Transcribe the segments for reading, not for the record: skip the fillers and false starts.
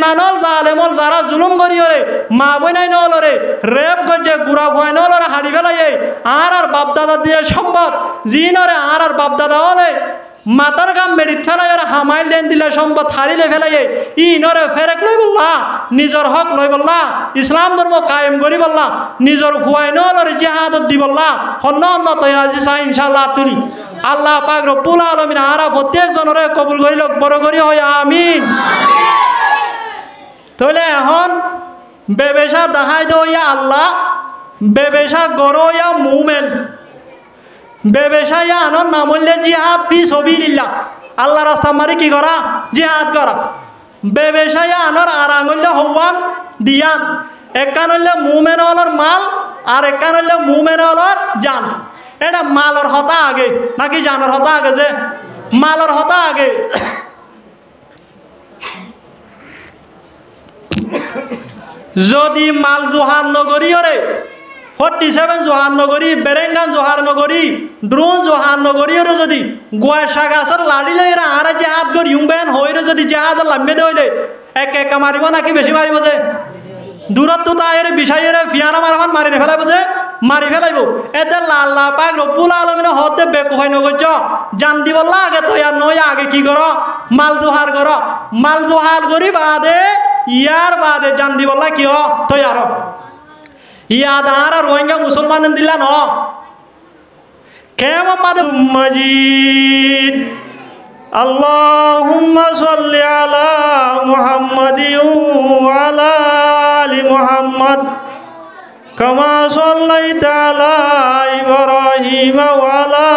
বেঈমানল জালেমল যারা জুলুম করিওরে মা বইনাই নলরে রেপ গজে গুড়া ভয় নলরে হাড়ি ফেলাইয়ে আর বাপদাদা দিয়ে সম্পদ জিনরে আর বাপদাদা হলে মাতার গাম মেডিত ফেলাই ওরা হামাইল দেন দিলে সম্পদ হারিলে ফেলাইয়ে ই নরে ফেরেক লই বললা নিজর হক লই বললা ইসলাম ধর্ম কায়েম করি বললা নিজর হুয়াই নলরে জিহাদত দি বললা হন্ন অন্য তৈরাজি চাই ইনশাআল্লাহ তুলি আল্লাহ পাক রব্বুল আলামিন আরা প্রত্যেক জনরে কবুল করিল বড় করি হয় আমিন। তাহলে এখন বেবেশা দেখাই দইয়া আল্লাহ বেবেশা গরইয়া মুমেন বেবেশা ইয়া আনন নাম হইলে জিহাদ ফি সাবিলিল্লাহ আল্লাহ রাস্তা মারি কি করা জিহাদ করা বেবেশা ইয়া আনর আরাং হইলে হওয়ান দিয়ান একান হইলে মুমেন হলর মাল আর একান হইলে মুমেন হলর জান এটা মালর হতা আগে নাকি জানর হতা আগে যে মালর হতা আগে যদি মাল জোহার নগরী ওরে 47 জোহার নগরী বেরেঙ্গান জোহার নগরী দ্রোণ জোহার নগরী ওরে যদি গোয়াশা গাছের লাড়িলে এরা আর জেহাদ করি ইউবেন হইরে যদি জেহাদ লাম্বে দইলে এক একা মারিব নাকি বেশি মারিব যে দূরত্ব তাইরে বিষাইরে ফিয়ানা মারহান মারি ফেলাইব যে মারি ফেলাইব এতে আল্লাহ পাক রব্বুল আলামিন হতে বেকুফাই নগজ জান দিবল্লা আগে তো আর নয় আগে কি কর মাল জোহার করি বাদে ইয়ার বাদে জান দিবল্লা কি হ তুই আর ইয়াদ আর রোহিঙ্গা মুসলমান দিলা ন কেমন মাদে মজিদ আল্লাহুম্মা সাল্লি আলা মুহাম্মাদিন ওয়া আলা আলি মুহাম্মাদ কামা সাল্লাইতা আলা ইব্রাহিম ওয়া আলা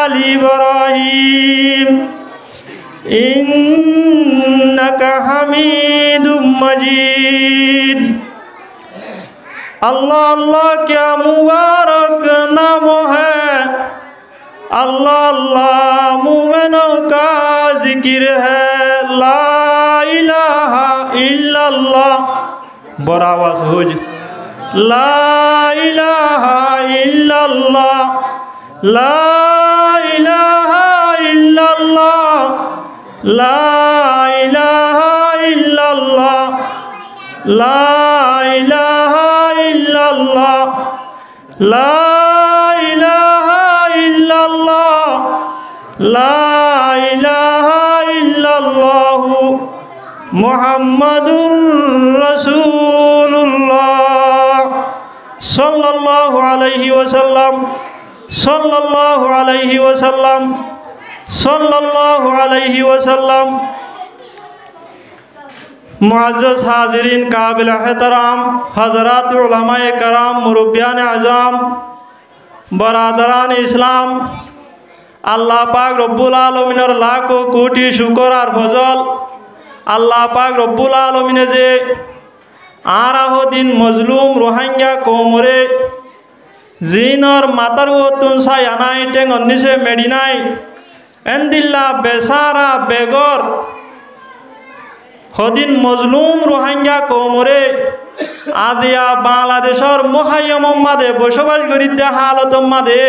আলি ইব্রাহিম ইন্নাকা হামিদুম মাজিদ। अल्लाह अल्लाह क्या मुबारक नाम है अल्लाह अल्लाह मोमिनों का जिक्र है ला इलाहा इल्लल्लाह बड़ा आवाज हो ला इलाहा इल्लल्लाह ला इलाहा इल्लल्लाह ला इलाहा इल्लल्लाह ला इलाहा इल्लल्लाह ला इलाहा इल्लल्लाह ला इलाहा इल्लल्लाह मुहम्मदुर रसूलुल्लाह सल्लल्लाहु अलैहि वसल्लम सल्लल्लाहु अलैहि वसल्लम सल्लल्लाहु अलैहि वसल्लम। मुअज़्ज़ज़ हाज़िरीन काबिल एहतराम हज़रात उलमाए कराम मुरब्बियान आज़ाम बरादरान इस्लाम अल्लाह पाक रब्बुल आलमीनेर लाखो कोटी शुक्र और फजल अल्लाह पाक रब्बुल आलमीने जे आराहो दिन मजलूम रोहिंग्या कोमरे जिनर मातार वतुन सायानाई टेंग अन्निसे मेडिनाई एंदिल्ला बेसारा बेगर हदिन मजलूम रोहिंग्या कोमरे आदिया बांग्लादेशर मुहाय्यम मादे बसबास करिते हालत मादे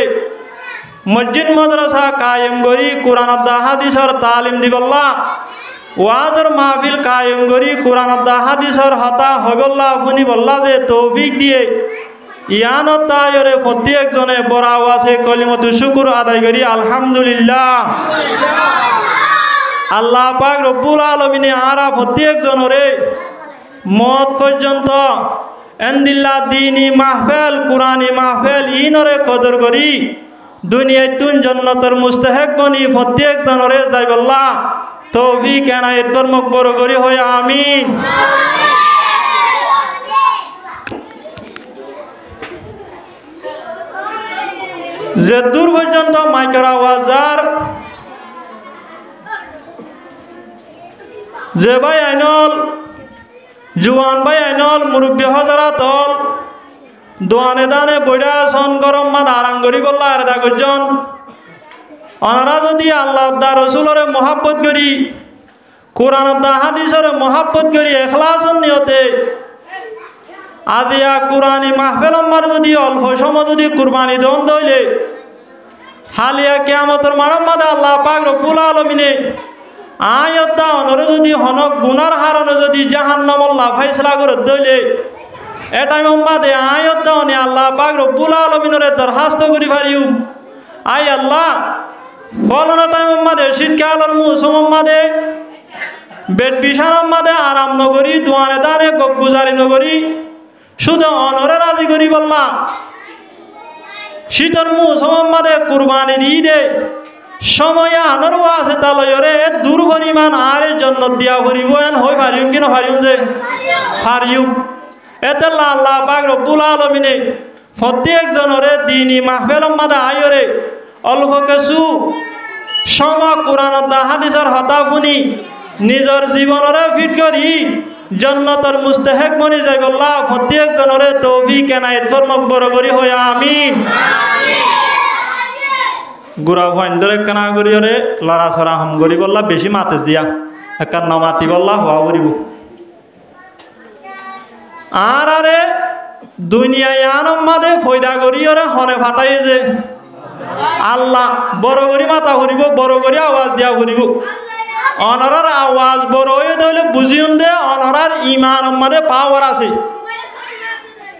मस्जिद मद्रासा कायम करी कुरान हादिसर तालीम दिबल्ला वाजर महफिल कायम करी कुरान हादिसर हता हबल्ला फुनी बल्ला दे तौफिक दिए ইয়ান তায়রে প্রত্যেকজনে বড় আওয়াজে কলিমাতু শুকর আদায় করি আলহামদুলিল্লাহ। আল্লাহ পাক রব্বুল আলামিনে আরা প্রত্যেকজনরে মত পর্যন্ত এন্দিল্লা দিনী মাহফিল কুরআনী মাহফিল ইনরে কদর করি দুনিয়ায় তুন জান্নাতের মুস্তাহিক বনি প্রত্যেকজনরে যাইবল্লাহ তৌফিক এনায়েত কর্মক বড় করি হয় আমিন। যে দূর পর্যন্ত মাইকের আওয়াজার যে ভাই আইনল জুয়ান ভাই আইনল মুরব্বী হজরাত হল দোয়ানে দানে বইরা সন গরম মাদ আরাম করি বললা আর ডাকজন অনারা যদি আল্লাহ দা রসুলরে মহাব্বত করি কোরআন দা হাদিসরে মহাব্বত করি এখলাসন নিয়তে আদিয়া কুরআনী মাহফিল আমার যদি অল্প সময় যদি কুরবানি দন দইলে হালিয়া কিয়ামতের মারাম মাদে আল্লাহ পাক রব্বুল আলামিনে আয়তা অনরে যদি হনক গুনার হারণে যদি জাহান্নামল না ফাইসলা করে দইলে এটাই মাদে আয়তা অনে আল্লাহ পাক রব্বুল আলামিনরে দরখাস্ত করি পারিউ আই আল্লাহ ফলন টাইম মাদে শীতকালের মৌসুম মাদে বেড বিছানার মাদে আরাম নগরী দোয়ানে দানে গগুজারি নগরী শুধু অনরে রাজি করি বললা শীতর মৌসুম মাদে কুরবানির ঈদে সময় আনর আছে তালয়রে দূর পরিমাণ আর জন্য দিয়া করিব এন হই পারিম কিনা পারিম যে পারিম এতে আল্লাহ পাক রব্বুল আলামিনে প্রত্যেক জনরে দিনী মাহফিলের মাদে আয়রে অল্প কিছু সময় কোরআনত হাদিসের হতা শুনি নিজের জীবনরে ফিট করি জান্নাতের মুস্তাহিক বনি যাই বল্লাহ প্রত্যেক জনরে তৌফিক এনায়েত ফরমাক বড় করি হয় আমিন গুড়া ভয়ন্দরে কানা করিয়রে লড়া ছড়া হম করি বললা বেশি মাতে দিয়া একার নামাতি বললা হওয়া করিব আর আরে দুনিয়ায় আনম মাদে ফয়দা করিয়রে হনে ফাটাই যে আল্লাহ বড় করি মাথা করিব বড় করি আওয়াজ দিয়া করিব অনরার আওয়াজ বড় হয়ে দইলে বুঝিউন দে অনরার ইমান মাদে পাওয়ার আছে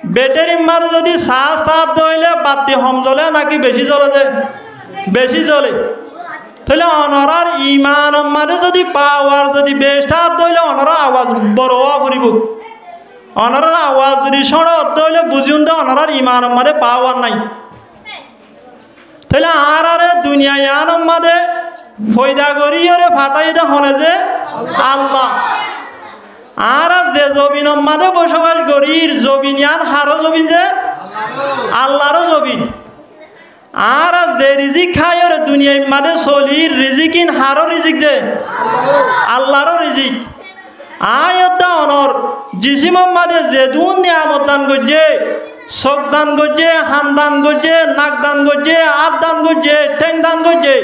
ব্যাটারি মার যদি শ্বাস তাপ দইলে বাতি হম জ্বলে নাকি বেশি জ্বলে যে বেশি জ্বলে তাহলে অনরার ইমান মাদে যদি পাওয়ার যদি বেশ তাপ দইলে অনরার আওয়াজ বড় হওয়া করিব অনরার আওয়াজ যদি সড়ক দইলে বুঝিউন দে অনরার ইমান মাদে পাওয়ার নাই তাহলে আর আরে দুনিয়ায় আনম মাদে ফয়দা করি ওরে ফাটাই দে হনে যে আল্লাহ আর যে জবিন মাদে বসবাস করি জবিন ইয়ান হারো জবিন যে আল্লাহরও জবিন আর যে রিজিক খাই ওরে দুনিয়ায় মাদে চলির রিজিকিন হারো রিজিক যে আল্লাহরও রিজিক আয়তা অনর জিসিম মাদে যে দুন নিয়ামত দান করছে চোখ দান করছে হান দান করছে নাক দান করছে হাত দান করছে ঠেং দান করছে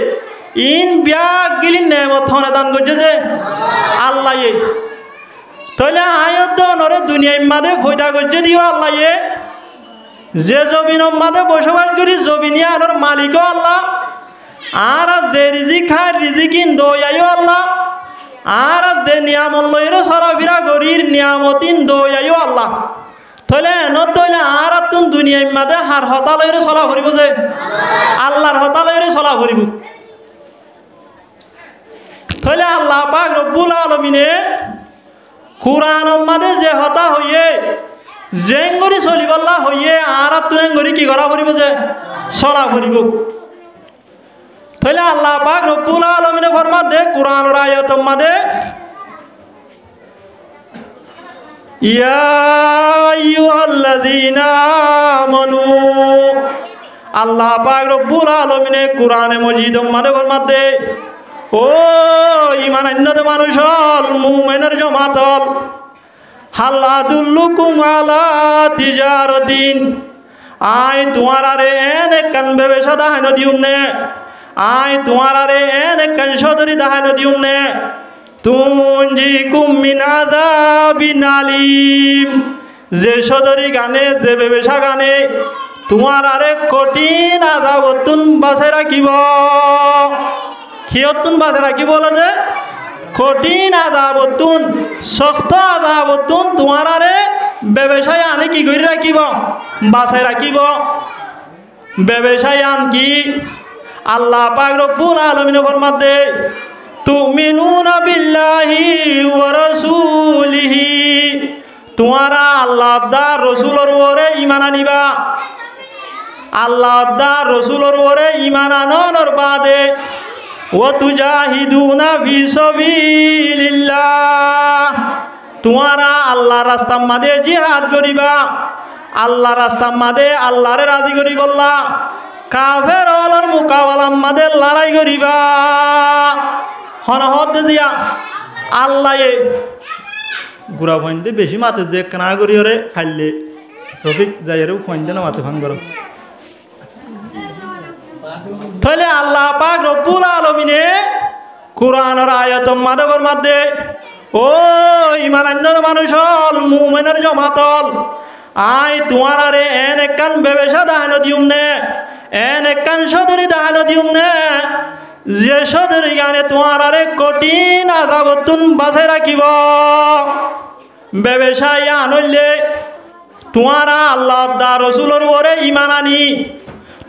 ইন ব্যাগ গিলি নেমত হনে দান করছে যে আল্লাহ তাহলে আয়ত অনরে দুনিয়ায় মাদে ফয়দা করছে দিও আল্লাহ যে জবিন মাদে বসবাস করি জবিনিয়া আনর মালিকও আল্লাহ আর যে রিজিক খায় রিজিকিন দয়াইও আল্লাহ আর যে নিয়ামত লইরে চলাফেরা করির নিয়ামতিন দয়াইও আল্লাহ তাহলে নতলে আর তুন দুনিয়ায় মাদে হার হতা লইরে চলা ফুরিব যে আল্লাহর হতা লইরে চলা ফুরিব তাহলে আল্লাহ পাক রব্বুল আলামিনে কুরআন মাদে যে হতা হইয়ে জেঙ্গরি চলিবল্লা হইয়ে আর তুন গরি কি করা ফুরিব যে চলা ফুরিব তাহলে আল্লাহ পাক রব্বুল আলামিনে ফরমান দে কুরআনের আয়াত মাদে ইয়া আইয়ুহাল্লাযীনা আমানু আল্লাহ পাক রব্বুল আলামিনে কুরআনে মজিদ মাদে ফরমান দে ও ঈমান আনতে মানুষ হল মুমিনের জামাত হল হাল আদুল্লুকুম আলা তিজারাতিন আই তোমার আরে এনে কান ব্যবসা দাহানো দিউম নে আই তোমার আরে এনে কান সদরি দাহানো দিউম নে তুনজিকুম মিন আযাবিন আলিম যে সদরি গানে যে ব্যবসা গানে তোমার আরে কঠিন আযাবতুন বাঁচাই রাখিব কিয়তুন বাঁচাই রাখিব বলে যে কঠিন আযাবতুন শক্ত আযাবতুন তোমার আরে ব্যবসায় আনে কি করে রাখিব বাঁচাই রাখিব ব্যবসায় আন কি আল্লাহ পাক রব্বুল আলামিন ফরমান দে তুমিনুনা বিল্লাহি ওয়া রাসূলিহি তোমারা আল্লাহ দা রসুলের উপরে ঈমান আনিবা আল্লাহ দা রসুলের উপরে ঈমান আনানোর বাদে ওয়া তুজাহিদুনা ফি সাবিলিল্লাহ তোমারা আল্লাহর রাস্তার মাঝে জিহাদ করিবা আল্লাহর রাস্তার মাঝে আল্লাহরে রাজি করি বললা কাফের হলর মোকাবেলার মাঝে লড়াই করিবা হনহদ দিয়া আল্লাহ গুড়া ফইন্দে বেশি মাতে যে কানা করি ওরে খাইলে রফিক যাইরেও ফইন্দে না মাতে ভাঙ করো তাহলে আল্লাহ পাক রব্বুল আলামিনে কুরআনের আয়াত মাদবর মধ্যে ও ঈমানদার মানুষ হল মুমিনের জামাত হল আই তোমার আরে এন একখান ব্যবসা দাহানো দিউম নে এন একখান সদরি দাহানো দিউম নে যে সদের গানে তোমার কঠিন আযাবতুন বাঁচাই রাখিব ব্যবসায়ী আনলে তোমারা আল্লাহ দা রসুলের উপরে ইমান আনি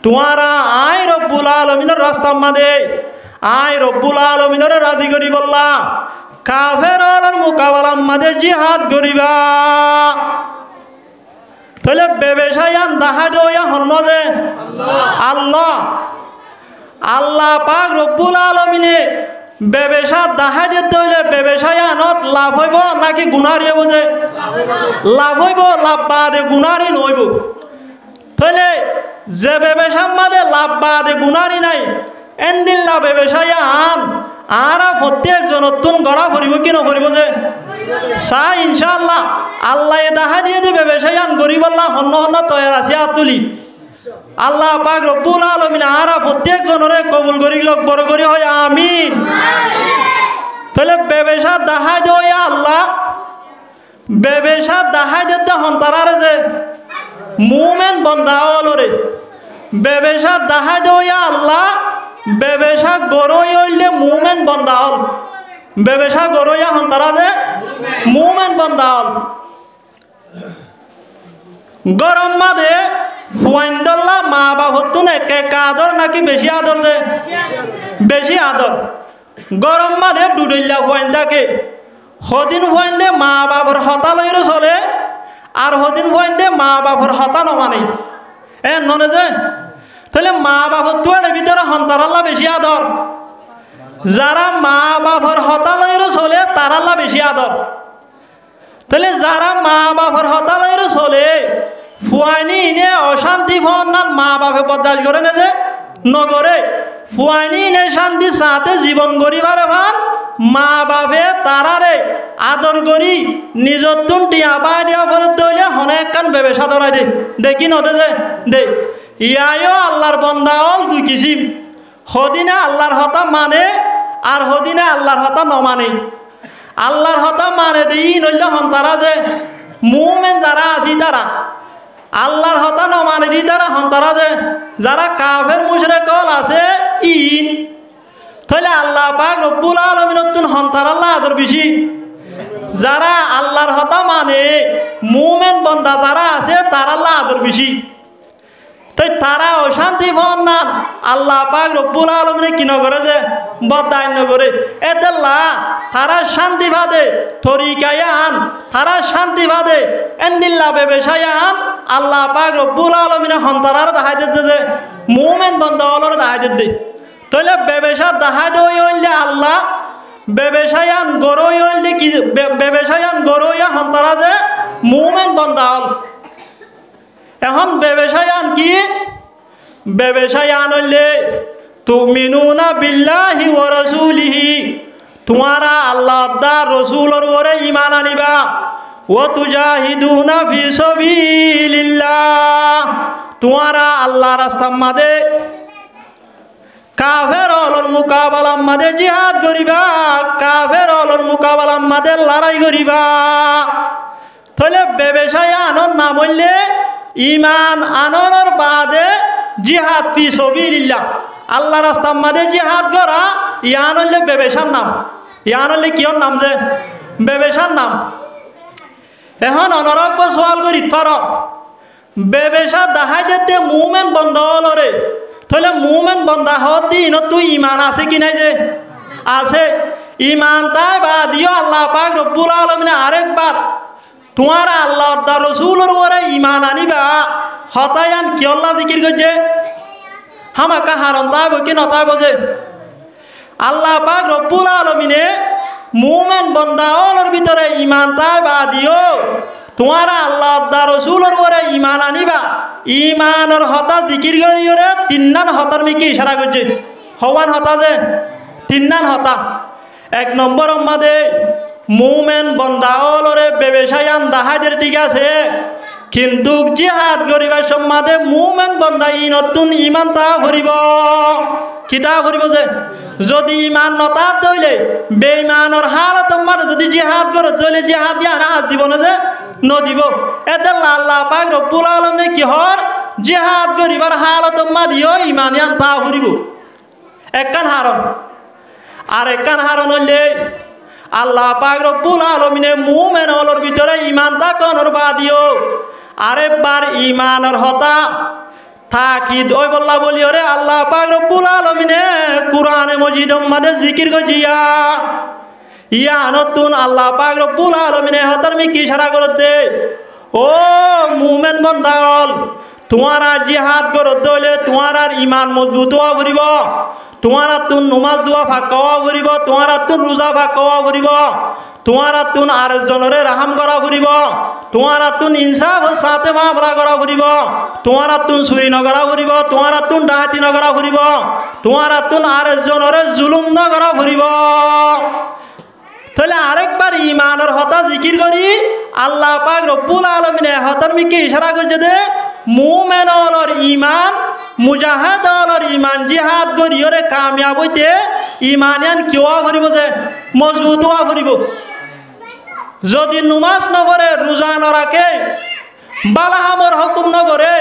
তোমারা আয় রব্বুল আলমিনের রাস্তার মাঝে আয় রব্বুল আলমিনের রাজি করি বললা কাফেরের মোকাবেলার মাঝে জিহাদ করিবা তাহলে ব্যবসায়ান দেখা দেওয়া হন যে আল্লাহ আল্লাহ পাক রব্বুল আলমিনে ব্যবসা দেখা দিতে হইলে ব্যবসায়ানত লাভ হইব নাকি গুণারি হইব যে লাভ হইব লাভ বাদে গুণারি নইব তাহলে যে ব্যবসার মাঝে লাভ বাদে গুণারি নাই এন্দিল্লা ব্যবসায়ান আরা প্রত্যেকজন নতুন গড়া ফুরিব কি নফরিব যে চা ইনশাআল্লাহ আল্লাহ দেখা দিয়ে দিবে ব্যবসায়ান গরিব আল্লাহ হন্য হন্য তৈয়ার আছে তুলি আল্লাহ পাক রব্বুল আলামিন আরা প্রত্যেকজনরে কবুল করি লোক বড় করি হয় আমিন তাহলে ব্যবসা দেখা দেওয়া আল্লাহ ব্যবসা দেখা দিতে হন তারারে যে মুমেন বন্ধা হলরে ব্যবসা দেখা দেওয়া আল্লাহ ব্যবসা গরই হইলে মুমেন বন্ধা হল ব্যবসা গরইয়া হন তারা যে মুমেন বন্ধা হল গরম মাদে ফুয়াইন্দল্লা মা বাবতুন একে আদর নাকি বেশি আদর দে বেশি আদর গরম মাদে ডুডইল্লা ফুয়াইন্দাকে হদিন ফুয়াইন্দে মা বাবার হতা লইরে চলে আর হদিন ফুয়াইন্দে মা বাবার হতা নমানে ননে যে তাহলে মা বাবার তুয়ার ভিতরে হন্তারাল্লা বেশি আদর যারা মা বাবার হতা লইরে চলে তারাল্লা বেশি আদর তাহলে যারা মা বাবার হতা লইরে চলে ফুয়াইনি ইনে অশান্তি ভন্নার মা বাপে বরদাস্ত করে না যে নগরে ফুয়াইনি ইনে শান্তি সাথে জীবন গরিবার ভান মা বাপে তারারে আদর করি নিজর তুন টিয়া পাই দিয়া ফেরত দইলে অনেক কান ব্যবসা ধরাই দে দেখি নদে যে দে ইয়াইও আল্লাহর বন্দা হল দুই কিসিম হদিনে আল্লাহর হতা মানে আর হদিনে আল্লাহর হতা নমানে আল্লাহর হতা মানে দিই নইলে হন তারা যে মুমেন যারা আছি তারা আল্লাহর হতা নমানে দি তারা হন তারা যে যারা কাফের মুশরিক আছে ইন তাহলে আল্লাহ পাক রব্বুল আলামিনের তুন হন তারা আল্লাহ আদর বেশি যারা আল্লাহর হতা মানে মুমেন বন্দা যারা আছে তারা আল্লাহ আদর বেশি তাই তারা অশান্তি ভন্না আল্লাহ পাক রব্বুল আলামিনে কি নগরে যে বদায় নগরে এতেল্লা তারা শান্তি বাদে তরিকায়ান তারা শান্তি বাদে এন্দিল্লা ব্যবসায়ান আল্লাহ পাক রব্বুল আলামিনে হন্তারার দেখাই দিতে যে মুমিন বান্দা হলর দেখাই দিতে তাহলে ব্যবসা দেখাই দেওয়া হইলে আল্লাহ ব্যবসায়ান গরই হইলে কি ব্যবসায়ান গরইয়া হন্তারা যে মুমিন বান্দা হল এখন ব্যবসায়ান কি ব্যবসায়ান হইলে তুমিনুনা বিল্লাহি ওয়া রাসূলিহি তোমারা আল্লাহ দা রসুলের উপরে ঈমান আনিবা ওয়া তুজাহিদুনা ফি সাবিলিল্লাহ তোমারা আল্লাহ রাস্তার মাঝে কাফেরর মোকাবেলার মাঝে জিহাদ করিবা কাফেরর মোকাবেলার মাঝে লড়াই করিবা তাহলে ব্যবসায়ানের নাম হইলে ইমান আননের বাদে জিহাদ ফি সাবিলিল্লাহ আল্লাহ রাস্তার মাঝে জিহাদ করা ইয়ান হইলে ব্যবসার নাম ইয়ান হইলে কিয়র নাম যে ব্যবসার নাম এখন অনরক সওয়াল করি পার ব্যবসা দেখাই দিতে মুমেন বন্ধ হলরে তাহলে মুমেন বন্ধা হওয়ার দিন তুই ইমান আছে কি নাই যে আছে ইমান তাই বা দিও আল্লাহ পাক রব্বুল আলামিনে আরেকবার তোমার আল্লাহ দা রসুলের উপরে ঈমান আনিবা হতায়ান কি আল্লাহ জিকির করছে হামাকা হারন তাইব কি নতাইব যে আল্লাহ পাক রব্বুল আলামিনে মুমিন বান্দাওয়ার ভিতরে ঈমান তাইবা দিও তোমার আল্লাহ দা রসুলের উপরে ঈমান আনিবা ঈমানের হতা জিকির করিরে তিননান হতার মিকি ইশারা করছে হওয়ান হতা যে তিননান হতা এক নম্বর মাদে মুমিন বান্দাওয়ারে ব্যবসায়ান দাহাদের ঠিক আছে কিন্তু জিহাদ করিবার সম্মাদে মুমিন বান্দা ই নতুন ঈমান তা করিব কিতা করিব যে যদি ঈমান নতা দইলে বেঈমানের হালত মারে যদি জিহাদ করে দইলে জিহাদ দিয়া হাত দিব না যে নদিব এতে আল্লাহ পাক রব্বুল আলামিন কি হর জিহাদ করিবার হালত মারিও ঈমানিয়ান তা করিব একখান হারণ আর একখান হারণ হইলে আল্লাহ পাক রব্বুল আলামিনে মুমিনর ভিতরে ঈমান থাকনর বাদিও আরেকবার ঈমানের হতা তাকিদ ওই বল্লা বলিও রে আল্লাহ পাক রব্বুল আলামিনে কুরআনে মজিদ মানে জিকির গজিয়া ইয়া নতুন আল্লাহ পাক রব্বুল আলামিনে হতার মি কি ইশারা করতে ও মুমিন বান্দাল তোমারা জিহাদ করতে হলে তোমার আর ঈমান মজবুত হওয়া পড়িব তোমার তুন নমাজ দোয়া ফাঁকাওয়া পড়িব তোমার তুন রোজা ফাঁকাওয়া পড়িব তোমার তুন আরেকজনরে রাহাম করা পড়িব তোমার তুন ইনসাফ সাথে মামলা করা পড়িব তোমার তুন চুরি নকরা পড়িব তোমার তুন ডাহাতি নকরা পড়িব তোমার তুন আরেকজনরে জুলুম নকরা পড়িব তাহলে আরেকবার ঈমানের হতা জিকির করি আল্লাহ পাক রব্বুল আলামিনে হতার মিকে ইশারা করছে দে মুমিনর ঈমান মুজাহিদর ঈমান জিহাদ করিয়রে কামিয়াব হইতে ঈমানিয়ান কিওয়া করিব যে মজবুত হওয়া করিব যদি নমাজ নপড়ে রোজা নরাখে বালাহামর হুকুম নকরে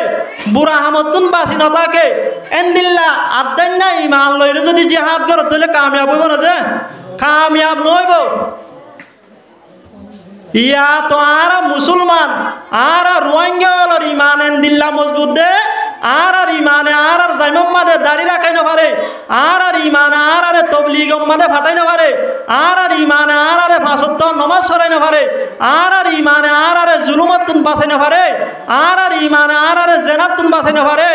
বুড়া হামতুন বাসি নথাকে এন্দিল্লা আদান্না ঈমান লইরে যদি জিহাদ করে তাহলে কামিয়াব হইব না যে কামিয়াব নইব ইয়া তো আর মুসলমান আর রোহিঙ্গার ঈমান এন্দিল্লা মজবুত দে আর ঈমানে আর জাইমম মাদে দাড়ি রাখাই না পারে আর ঈমানে আর তবলিগম মাদে ফাটাই না পারে আর ঈমানে আর ফাঁসত্ব নমাজ পড়াই না পারে আর ঈমানে আর জুলুমতুন বাঁচাই না পারে আর ঈমানে আর জেনাতুন বাঁচাই না পারে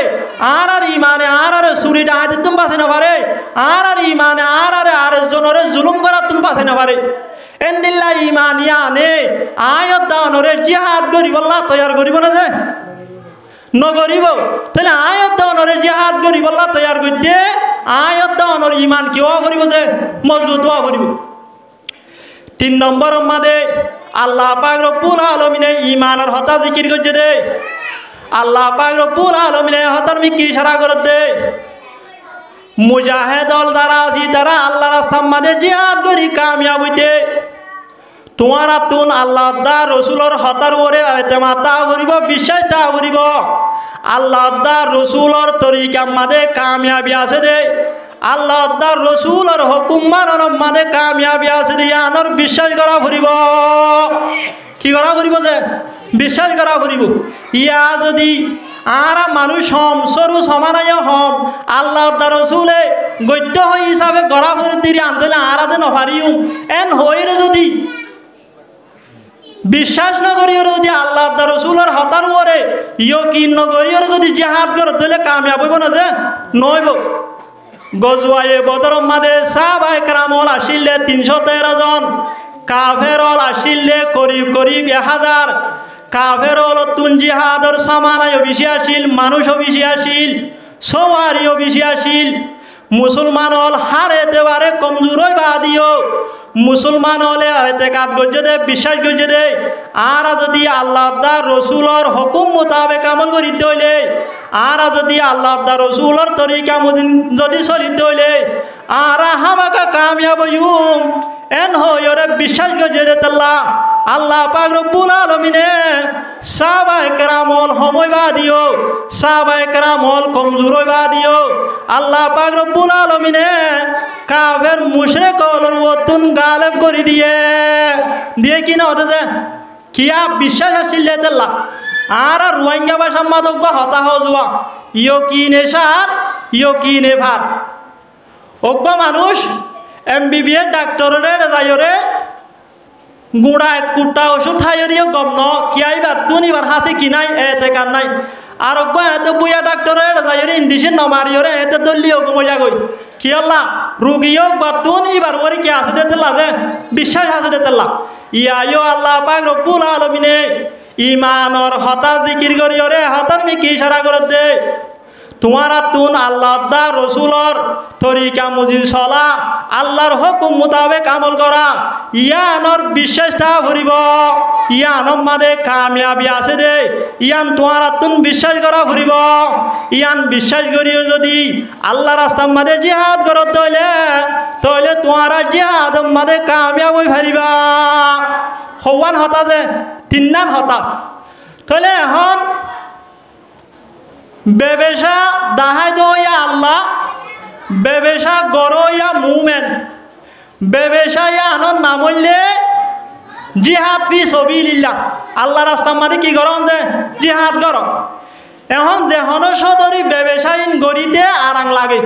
আর ঈমানে আর চুরি ডাহাতিতুন বাঁচাই না পারে আর ঈমানে আর আরেকজনরে জুলুম করাতুন বাঁচাই না পারে এন্দিল্লা ঈমানিয়ানে আয়াত দানরে জিহাদ করিব আল্লাহ তৈয়ার করিব না যে নগরিব তাহলে আয়াত দানরে জিহাদ করিব আল্লাহ তৈয়ার করতে আয়াত দানর ঈমান কিওয়া করিব যে মজবুত হওয়া করিব 3 নম্বর মাদে আল্লাহ পাক রব্বুল আলামিনে ঈমানের হতা জিকির করছে দে আল্লাহ পাক রব্বুল আলামিনে হতার মিকি ইশারা করে দে মুজাহিদল দ্বারা আজি দ্বারা আল্লাহ রাস্তার মাঝে জিহাদ করি কামিয়াব হইতে তোমার তুন আল্লাহ দা রসুলর হতার ওরে এতেমাতা করিব বিশ্বাসটা করিব আল্লাহ দা রসুলর তরিকার মাঝে কামিয়াবি আছে দে আল্লাহ দা রসুলর হুকুম মানর মাঝে কামিয়াবি আছে দে আনর বিশ্বাস করা করিব কি করা করিব যে বিশ্বাস করা করিব ইয়া যদি আর মানুষ হম সরু সমানায় হম আল্লাহ রসুলে গদ্য হই হিসাবে গড়া করে তিরি আনতে আরাধে নপারিও এন হইরে যদি বিশ্বাস নগরীয় যদি আল্লাহ রসুলের হতার ওরে ইয়কিন নগরীয় যদি জিহাদ করে তাহলে কামিয়াব হইব না যে নইব গজওয়ায়ে বদর মাদে সাহাবায়ে কেরামল আসিলে 313 জন কাফেরল আসিলে করিব 1000 কাফেরল তুন জিহাদর সামানায় বেশি আসিল মানুষও বেশি আসিল সওয়ারিও বেশি আসিল মুসলমান হল হারে দেওয়ারে কমজোর হইবা দিও মুসলমান হলে এতেকাদ গজে দে বিশ্বাস গজে দে আর যদি আল্লাহ রসুলর হুকুম মোতাবেক আমল করিতে হইলে আর যদি আল্লাহ রসুলর তরিকা যদি চলিতে হইলে আর হামাকা কামিয়াব হইম এন হইরে বিশ্বাস গজে দে তাল্লা আল্লাহ পাক রব্বুল আলামিনে সাহাবায়ে কেরামল সময়বা দিও সাহাবায়ে কেরামল কমজোর হইবা দিও আল্লাহ পাক রব্বুল আলামিনে কাফের মুশরিকর ওতুন গালেব করে দিয়ে কি না হতে যে কিয়া বিশ্বাস আসিল দেল্লা আর রোহিঙ্গা ভাষা মাদক হতা হওয়া ইয়কিনে সার ইয়কিনে ভার অজ্ঞ মানুষ MBBS ডাক্তারের যাইরে গুড়া 1 কুটা ওষুধ খাইরিও গম ন কিয়াইবা তুন এবার হাসি কিনাই এতে কান নাই আর অজ্ঞ এতে বুয়া ডাক্তারের যাইরে ইন্ডিশন নমারিয়রে এতে দলিও গমজা গই কি আল্লাহ রোগীও বা তুন এবার ওরি কি আছে দেতলা যে বিশ্বাস আছে দেতলা ইয়ায়ো আল্লাহ পাক রব্বুল আলামিনে ঈমানর হতা জিকির করিয়রে হতার মি কি ইশারা করে দে তোমারা তুন আল্লাহ দা রসুলর তরিকা মুজি চলা আল্লাহর হুকুম মোতাবেক আমল করা ইয়ানর বিশ্বাসটা ভরিব ইয়ানর মাঝে কামিয়াবি আছে দে ইয়ান তোমারা তুন বিশ্বাস করা ভরিব ইয়ান বিশ্বাস করিও যদি আল্লাহ রাস্তার মাঝে জিহাদ করতে হইলে তাহলে তোমারা জিহাদ মাঝে কামিয়াব হই ভারিবা হওয়ান হতা যে 3 নান হতা তাহলে এখন বেবেশা দাহাই দইয়া আল্লাহ বেবেশা গরইয়া মুমেন বেবেশাইয়া আনর নাম হইলে জিহাদ ফি সবিলিল্লাহ আল্লাহ রাস্তার মাঝে কি করন যে জিহাদ করন এখন দেহন সদরি বেবেশাইন গড়িতে আরাং লাগে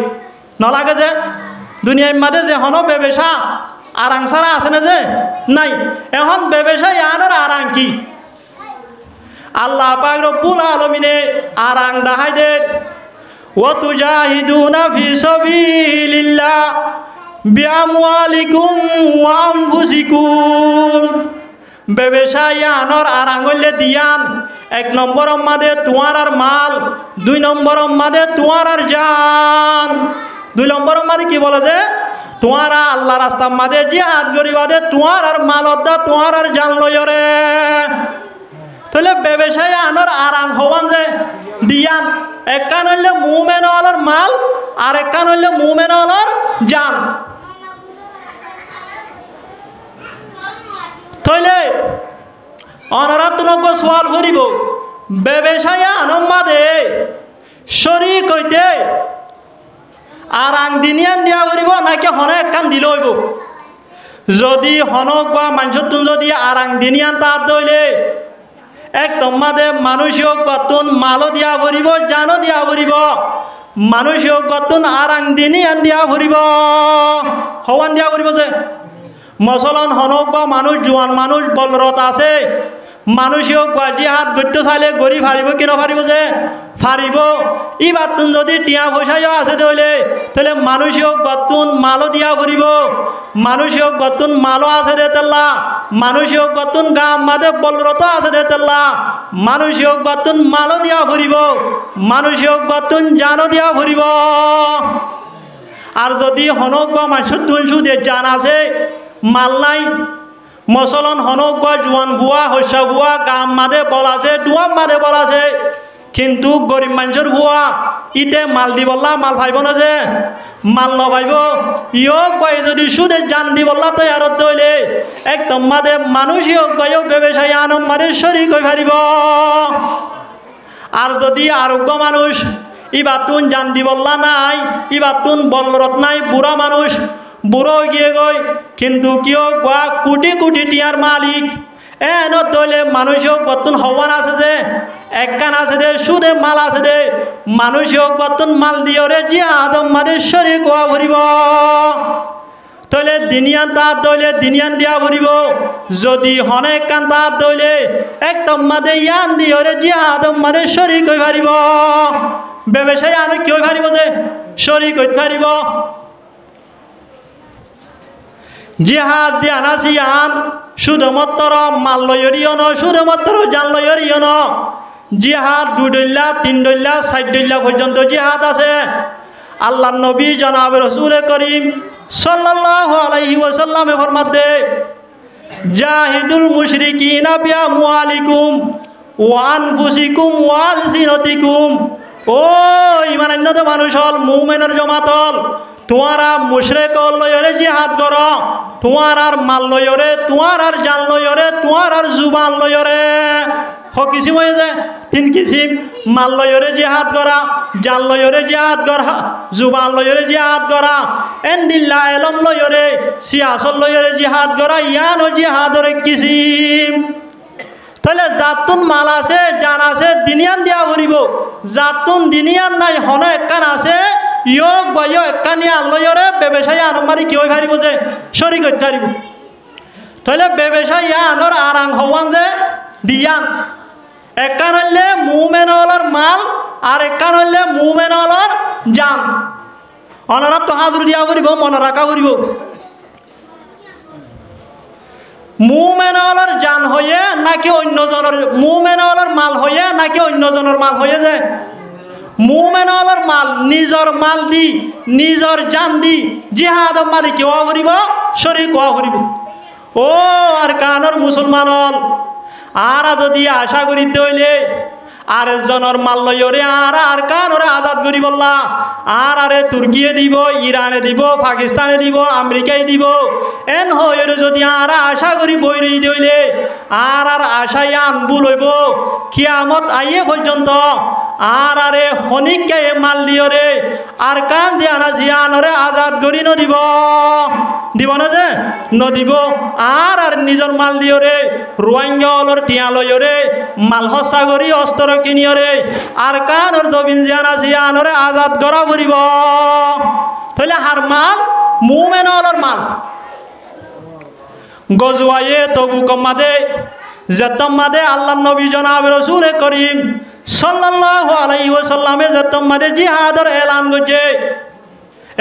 নলাগে যে দুনিয়ার মাঝে দেহন বেবেশা আরাং ছাড়া আছে না যে নাই এখন বেবেশাই আনর আরাং কি আল্লাহ পাক রব্বুল আলামিনে আরাং দেখাই দেন ওয়া তুজাহিদুনা ফি সাবিলিল্লাহ বিআমওয়ালিকুম ওয়া আনফুসিকুম বেবেশাই আনর আরাং হইলে দিয়ান এক নম্বর মাদে তোমার আর মাল দুই নম্বর মাদে তোমার আর জান দুই নম্বর মাদে কি বলে যে তোমার আল্লাহ রাস্তার মাদে জিহাদ করিবাদে তোমার আর মাল দা তোমার আর জান লয়রে তাহলে বেবেশাই আনর আরাং হওয়ান যে দিয়ান এক কান হইলে মুমেন হলার মাল আর এক কান হইলে মুমেন হলার জান তাহলে অনারাত্মক সওয়াল করিব বেবেশাই আনম মাদে শরীক হইতে আরাং দিনিয়ান দিয়া করিব নাকি হনে এক কান দিল হইব যদি হনক বা মানুষতুন যদি আরাং দিনিয়ান তার দইলে এক তোমাদে মানুষক গতুন মালো দিয়া ভরিব জানো দিয়া ভরিব মানুষক গতুন আরাং দিনিয়ান দিয়া ভরিব হওয়ান দিয়া ভরিব যে মসলন হনক বা মানুষ জোয়ান মানুষ বলরত আছে মানুষক বা জিহাদ গত্য চাইলে গড়ি ফারিব কি নফারিব যে ফারিব ই বাতুন যদি টিয়া পয়সাও আছে তাহলে মানুষক গতুন মালো দিয়া ভরিব মানুষক গতুন মালো আছে দে তেল্লা মানুষক গতুন গাম মাদে বলরত আছে দে তেল্লা মানুষক গতুন মালো দিয়া ভরিব মানুষক গতুন জানো দিয়া ভরিব আর যদি হনক বা মানুষ তুন সুদে জান আছে মাল নাই মসলন হনক বা জোয়ান বুয়া হস্যা বুয়া গাম মাদে বল আছে ডুয়াম মাদে বল আছে কিন্তু গরিব মানুষের বুয়া ইতে মাল দিবল্লা মাল ভাইব না যে মাল নভাইব ইয়ক বাই যদি সুদে জান দিবল্লা তৈয়ারত দইলে একদম মাদে মানুষ ইয়ক বাইও ব্যবসায়ী আনম মাদে শরীক হয়ে পারিব আর যদি আরোগ্য মানুষ ইবাতুন জান দিবল্লা নাই ইবাতুন বলরত নাই বুড়া মানুষ বুড়ো গিয়ে গই কিন্তু কিয় গা কোটি কোটি টিয়ার মালিক এন দলে মানুষক বর্তন হওয়ান আছে যে একখান আছে দে সুদে মাল আছে দে মানুষক বর্তন মাল দিয়রে জিহাদ মাদে শরীক হওয়া ভরিব তলে দিনিয়ান তার দইলে দিনিয়ান দিয়া ভরিব যদি হনে কান তার দইলে একদম মাদে ইয়ান দিয়রে জিহাদ মাদে শরীক হয়ে পারিব ব্যবসায়ী আনে কি হয়ে পারিব যে শরীক হইতে পারিব জিহাদ দিয়া নাসি আন শুধুমাত্র মাল লয়রিও ন শুধুমাত্র জান লয়রিও ন জিহাদ 2 ডল্লা 3 ডল্লা 4 ডল্লা পর্যন্ত জিহাদ আছে আল্লাহ নবী জনাব রাসূল করিম সাল্লাল্লাহু আলাইহি ওয়াসাল্লাম ফরমাতে জাহিদুল মুশরিকিনা বিআমওয়ালিকুম ওয়া আনফুসিকুম ওয়া আলসিনাতিকুম ও ঈমানন্যত মানুষ হল মুমিনের জমাতল তোমারা মুশরিক লয়রে জিহাদ কর তোমার আর মাল লয়রে তোমার আর জান লয়রে তোমার আর জুবান লয়রে কিসিম হয়ে যায় 3 কিসিম মাল লয়রে জিহাদ করা জান লয়রে জিহাদ করা জুবান লয়রে জিহাদ করা এন্দিল্লা এলম লয়রে সিয়াসত লয়রে জিহাদ করা ইয়ানো জিহাদর কিসিম তাহলে জাতুন মাল আছে জান আছে দিনিয়ান দিয়া ভরিব জাতুন দিনিয়ান নাই হন একখান আছে ইয়ক বা ইয় একখানি আনলয়রে ব্যবসায়ী আনমারি কি হয়ে পারিব যে শরীক হইতে পারিব তাহলে ব্যবসায়ী আনর আরাং হওয়ান যে দিয়ান একখান হইলে মুমেন হলার মাল আর একখান হইলে মুমেন হলার জান অনারা তো হাজুর দিয়া ভরিব মনে রাখা ভরিব মুমেন হলার জান হয়ে নাকি অন্যজনের মুমেন হলার মাল হয়ে নাকি অন্যজনের মাল হয়ে যায় মুমেন হলার মাল নিজর মাল দি নিজর জান দি জিহাদ মালিক হওয়া ভরিব শরীক হওয়া ভরিব ও আর কানর মুসলমান হল আর যদি আশা করিতে হইলে আর একজনের মাল লইরে আর কানরে আজাদ করি বললা আর আরে তুর্কিয়ে দিব ইরানে দিব পাকিস্তানে দিব আমেরিকায় দিব এন হইর যদি আর আশা করি বইরে হইলে আর আশাই আনবু লইব কিয়ামত আইয়ে পর্যন্ত আর আরে হনিককে মাল দিও রে আর কান দিয়া না জিয়ানরে আজাদ করি নদিব দিব না যে নদিব আর আর নিজর মাল দিও রে রোহিঙ্গা টিয়া লইও রে মাল হসা করি অস্ত্র কিনিও রে আর কানর দবিন জিয়ানা জিয়ানরে আজাদ করা ফুরিব তাহলে হার মাল মুমেনর মাল গজওয়ায়ে তবু কম্মাদে জেতম্মাদে আল্লাহ নবী জনাব রসুল করিম সাল্লাল্লাহু আলাইহি ওয়াসাল্লামে জেতম্মাদে জিহাদর এলান করছে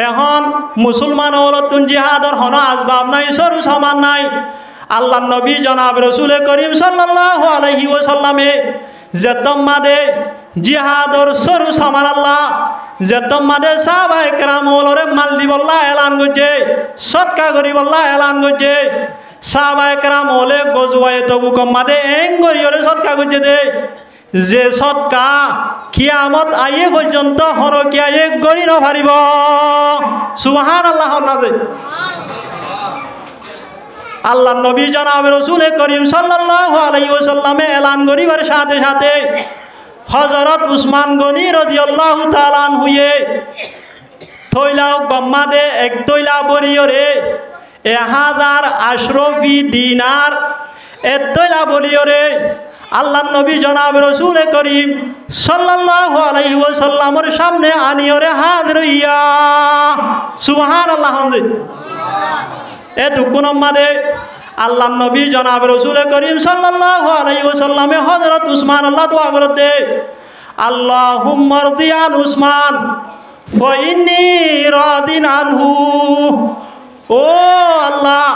এখন মুসলমান হলতুন জিহাদর হন আসবাব নাই সরু সামান নাই আল্লাহ নবী জনাব রসুল করিম সাল্লাল্লাহু আলাইহি ওয়াসাল্লামে জেতম্মাদে জিহাদর সরু সামান আল্লাহ জেতম্মাদে সাহাবায়ে কেরাম হলরে মাল দিবল্লাহ এলান করছে সৎকা করিবল্লাহ এলান করছে সাহাবায়ে কেরাম হলে গজওয়ায়ে তবুক মাদে এং গরিয়রে সৎকা করছে দে যে সৎকা কিয়ামত আইয়ে পর্যন্ত হরকিয়া এক গরি ন পারিব সুবহানাল্লাহ নাজে আল্লাহ নবী জনাব রসুল করিম সাল্লাল্লাহু আলাইহি ওয়াসাল্লামে এলান করিবার সাথে সাথে হযরত উসমান গনি রাদিয়াল্লাহু তাআলা আনহুয়ে থইলাও গম্মাদে এক তৈলা বরিয়রে 1000 আশরফি দিনার এক তৈলা বরিয়রে আল্লাহ নবী জনাব রসুল করিম সাল্লাল্লাহু আলাইহি ওয়াসাল্লামের সামনে আনিয়রে হাজির হইয়া সুবহানাল্লাহ এ দুগুণ মাদে আল্লাহ নবী জনাব রসুল করিম সাল্লাল্লাহু আলাইহি ওয়াসাল্লামে হযরত উসমান আল্লাহ দোয়া করতে আল্লাহুম্মা রদিয়ান উসমান ফাইন্নী রাদিন আনহু ও আল্লাহ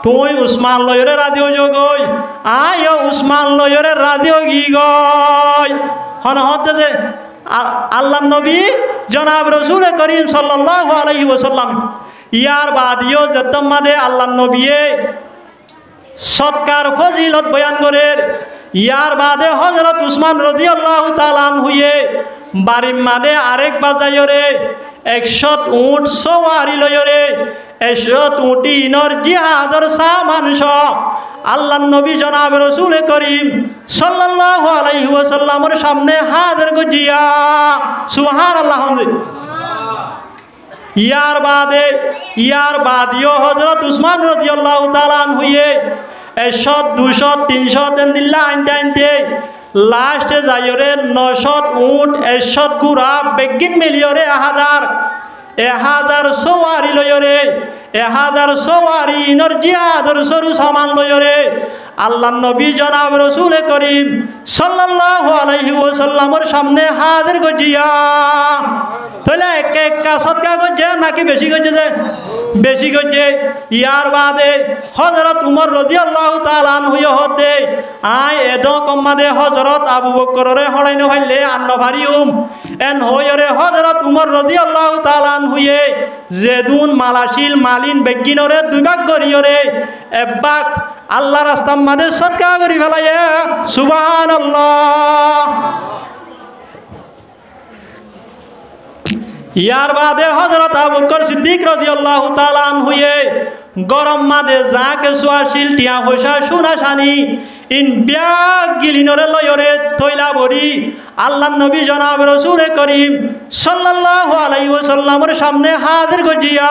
তুই উসমান লয়রে রাদিও জগই আয় উসমান লয়রে রাদিও গি গই হন হতে যে আল্লাহ নবী জনাব রসুল করিম সাল্লাল্লাহু আলাইহি ওয়াসাল্লাম ইয়ার বাদিও জতম্মাদে আল্লাহ নবীয়ে সৎকার ফজিলত বয়ান করে ইয়ার বাদে হযরত উসমান রাদিয়াল্লাহু তাআলা আনহুয়ে বাড়ির মাদে আরেক বাজাইরে 100 উট সওয়ারি লয়রে 100 উটি ইনর জিহাদর সামান আল্লাহ নবী জনাব রসুল করিম সাল্লাল্লাহু আলাইহি ওয়াসাল্লামের সামনে হাজির গজিয়া সুবহানাল্লাহ ইয়ার বাদিও হযরত উসমান রাদিয়াল্লাহু তাআলা আনহুয়ে 100 200 300 তেন দিল্লা আনতে লাস্টে যাইরে 900 উট 100 গুড়া বেগিন মিলিয়রে 1000 সওয়ারি লয়রে 1000 সওয়ারি ইনর জিহাদর সরু সামান লয়রে আল্লাহ নবী জনাব রসুল করিম সাল্লাল্লাহু আলাইহি ওয়াসাল্লামের সামনে হাজির গজিয়া তাহলে একা সৎকা করছে নাকি বেশি করছে যে বেশি করছে ইয়ার বাদে হযরত উমর রাদিয়াল্লাহু তাআলা আনহু হতে আয় এদ কম্মাদে হযরত আবু বকররে হড়াইন ভাইলে আন্ন ভারিউম এন হয়রে হযরত উমর রাদিয়াল্লাহু তাআলা আনহুয়ে জেদুন মালাশিল মালিন বেগিনরে দুই ভাগ করিয়রে একবাক আল্লাহ রাস্তার মাঝে সৎকা করি ফেলাইয়া সুবহানাল্লাহ ইয়ার বাদে হযরত আবু বকর সিদ্দিক রাদিয়াল্লাহু তাআলা আনহুয়ে গরম মাদে যাকে সোয়াশিল টিয়া পয়সা সোনা সানি ইন ব্যাগ গিলিনরে লয়রে তৈলা বড়ি আল্লাহ নবী জনাব রসুল করিম সাল্লাল্লাহু আলাইহি ওয়াসাল্লামের সামনে হাজির গজিয়া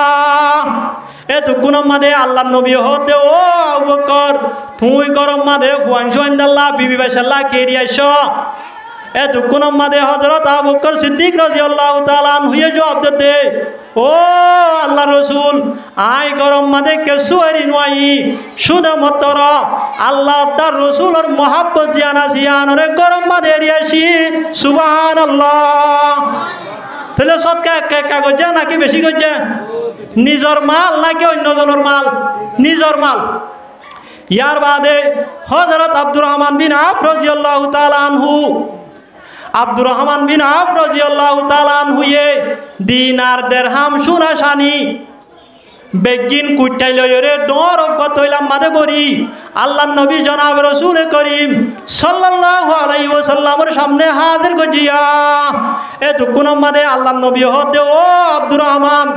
এতক্ষণ মাদে আল্লাহ নবী হতে ও আবু বকর তুই গরম মাদে ফুয়ানশু আন্দাল্লাহ বিবি বাইশাল্লাহ কেরি আইস এতক্ষণ মাদে হযরত আবু বকর সিদ্দিক রাদিয়াল্লাহু তাআলা আনহুয়ে জবাব দিতে ও আল্লাহ রসুল আই গরম মাদে কেসু এরি নয় শুধু মাত্র আল্লাহ তার রসুলের মহাব্বত জিয়ানা জিয়ানরে গরম মাদে এরিয়াছি সুবহানাল্লাহ তাহলে সৎকা একা করছে নাকি বেশি করছে নিজের মাল নাকি অন্যজনের মাল নিজের মাল ইয়ার বাদে হযরত আব্দুর রহমান বিন আওফ রাদিয়াল্লাহু তাআলা আনহু আব্দুর রহমান বিন আওফ রাদিয়াল্লাহু তাআলা আনহুয়ে দিনার দিরহাম সোনা সানি বেগিন কুটাই লয়রে ডর অজ্ঞতইলাম মাদে বরি আল্লাহ নবী জনাব রসুল করিম সাল্লাল্লাহু আলাইহি ওয়াসাল্লামের সামনে হাজির গজিয়া এতক্ষণ মাদে আল্লাহ নবী হতে ও আব্দুর রহমান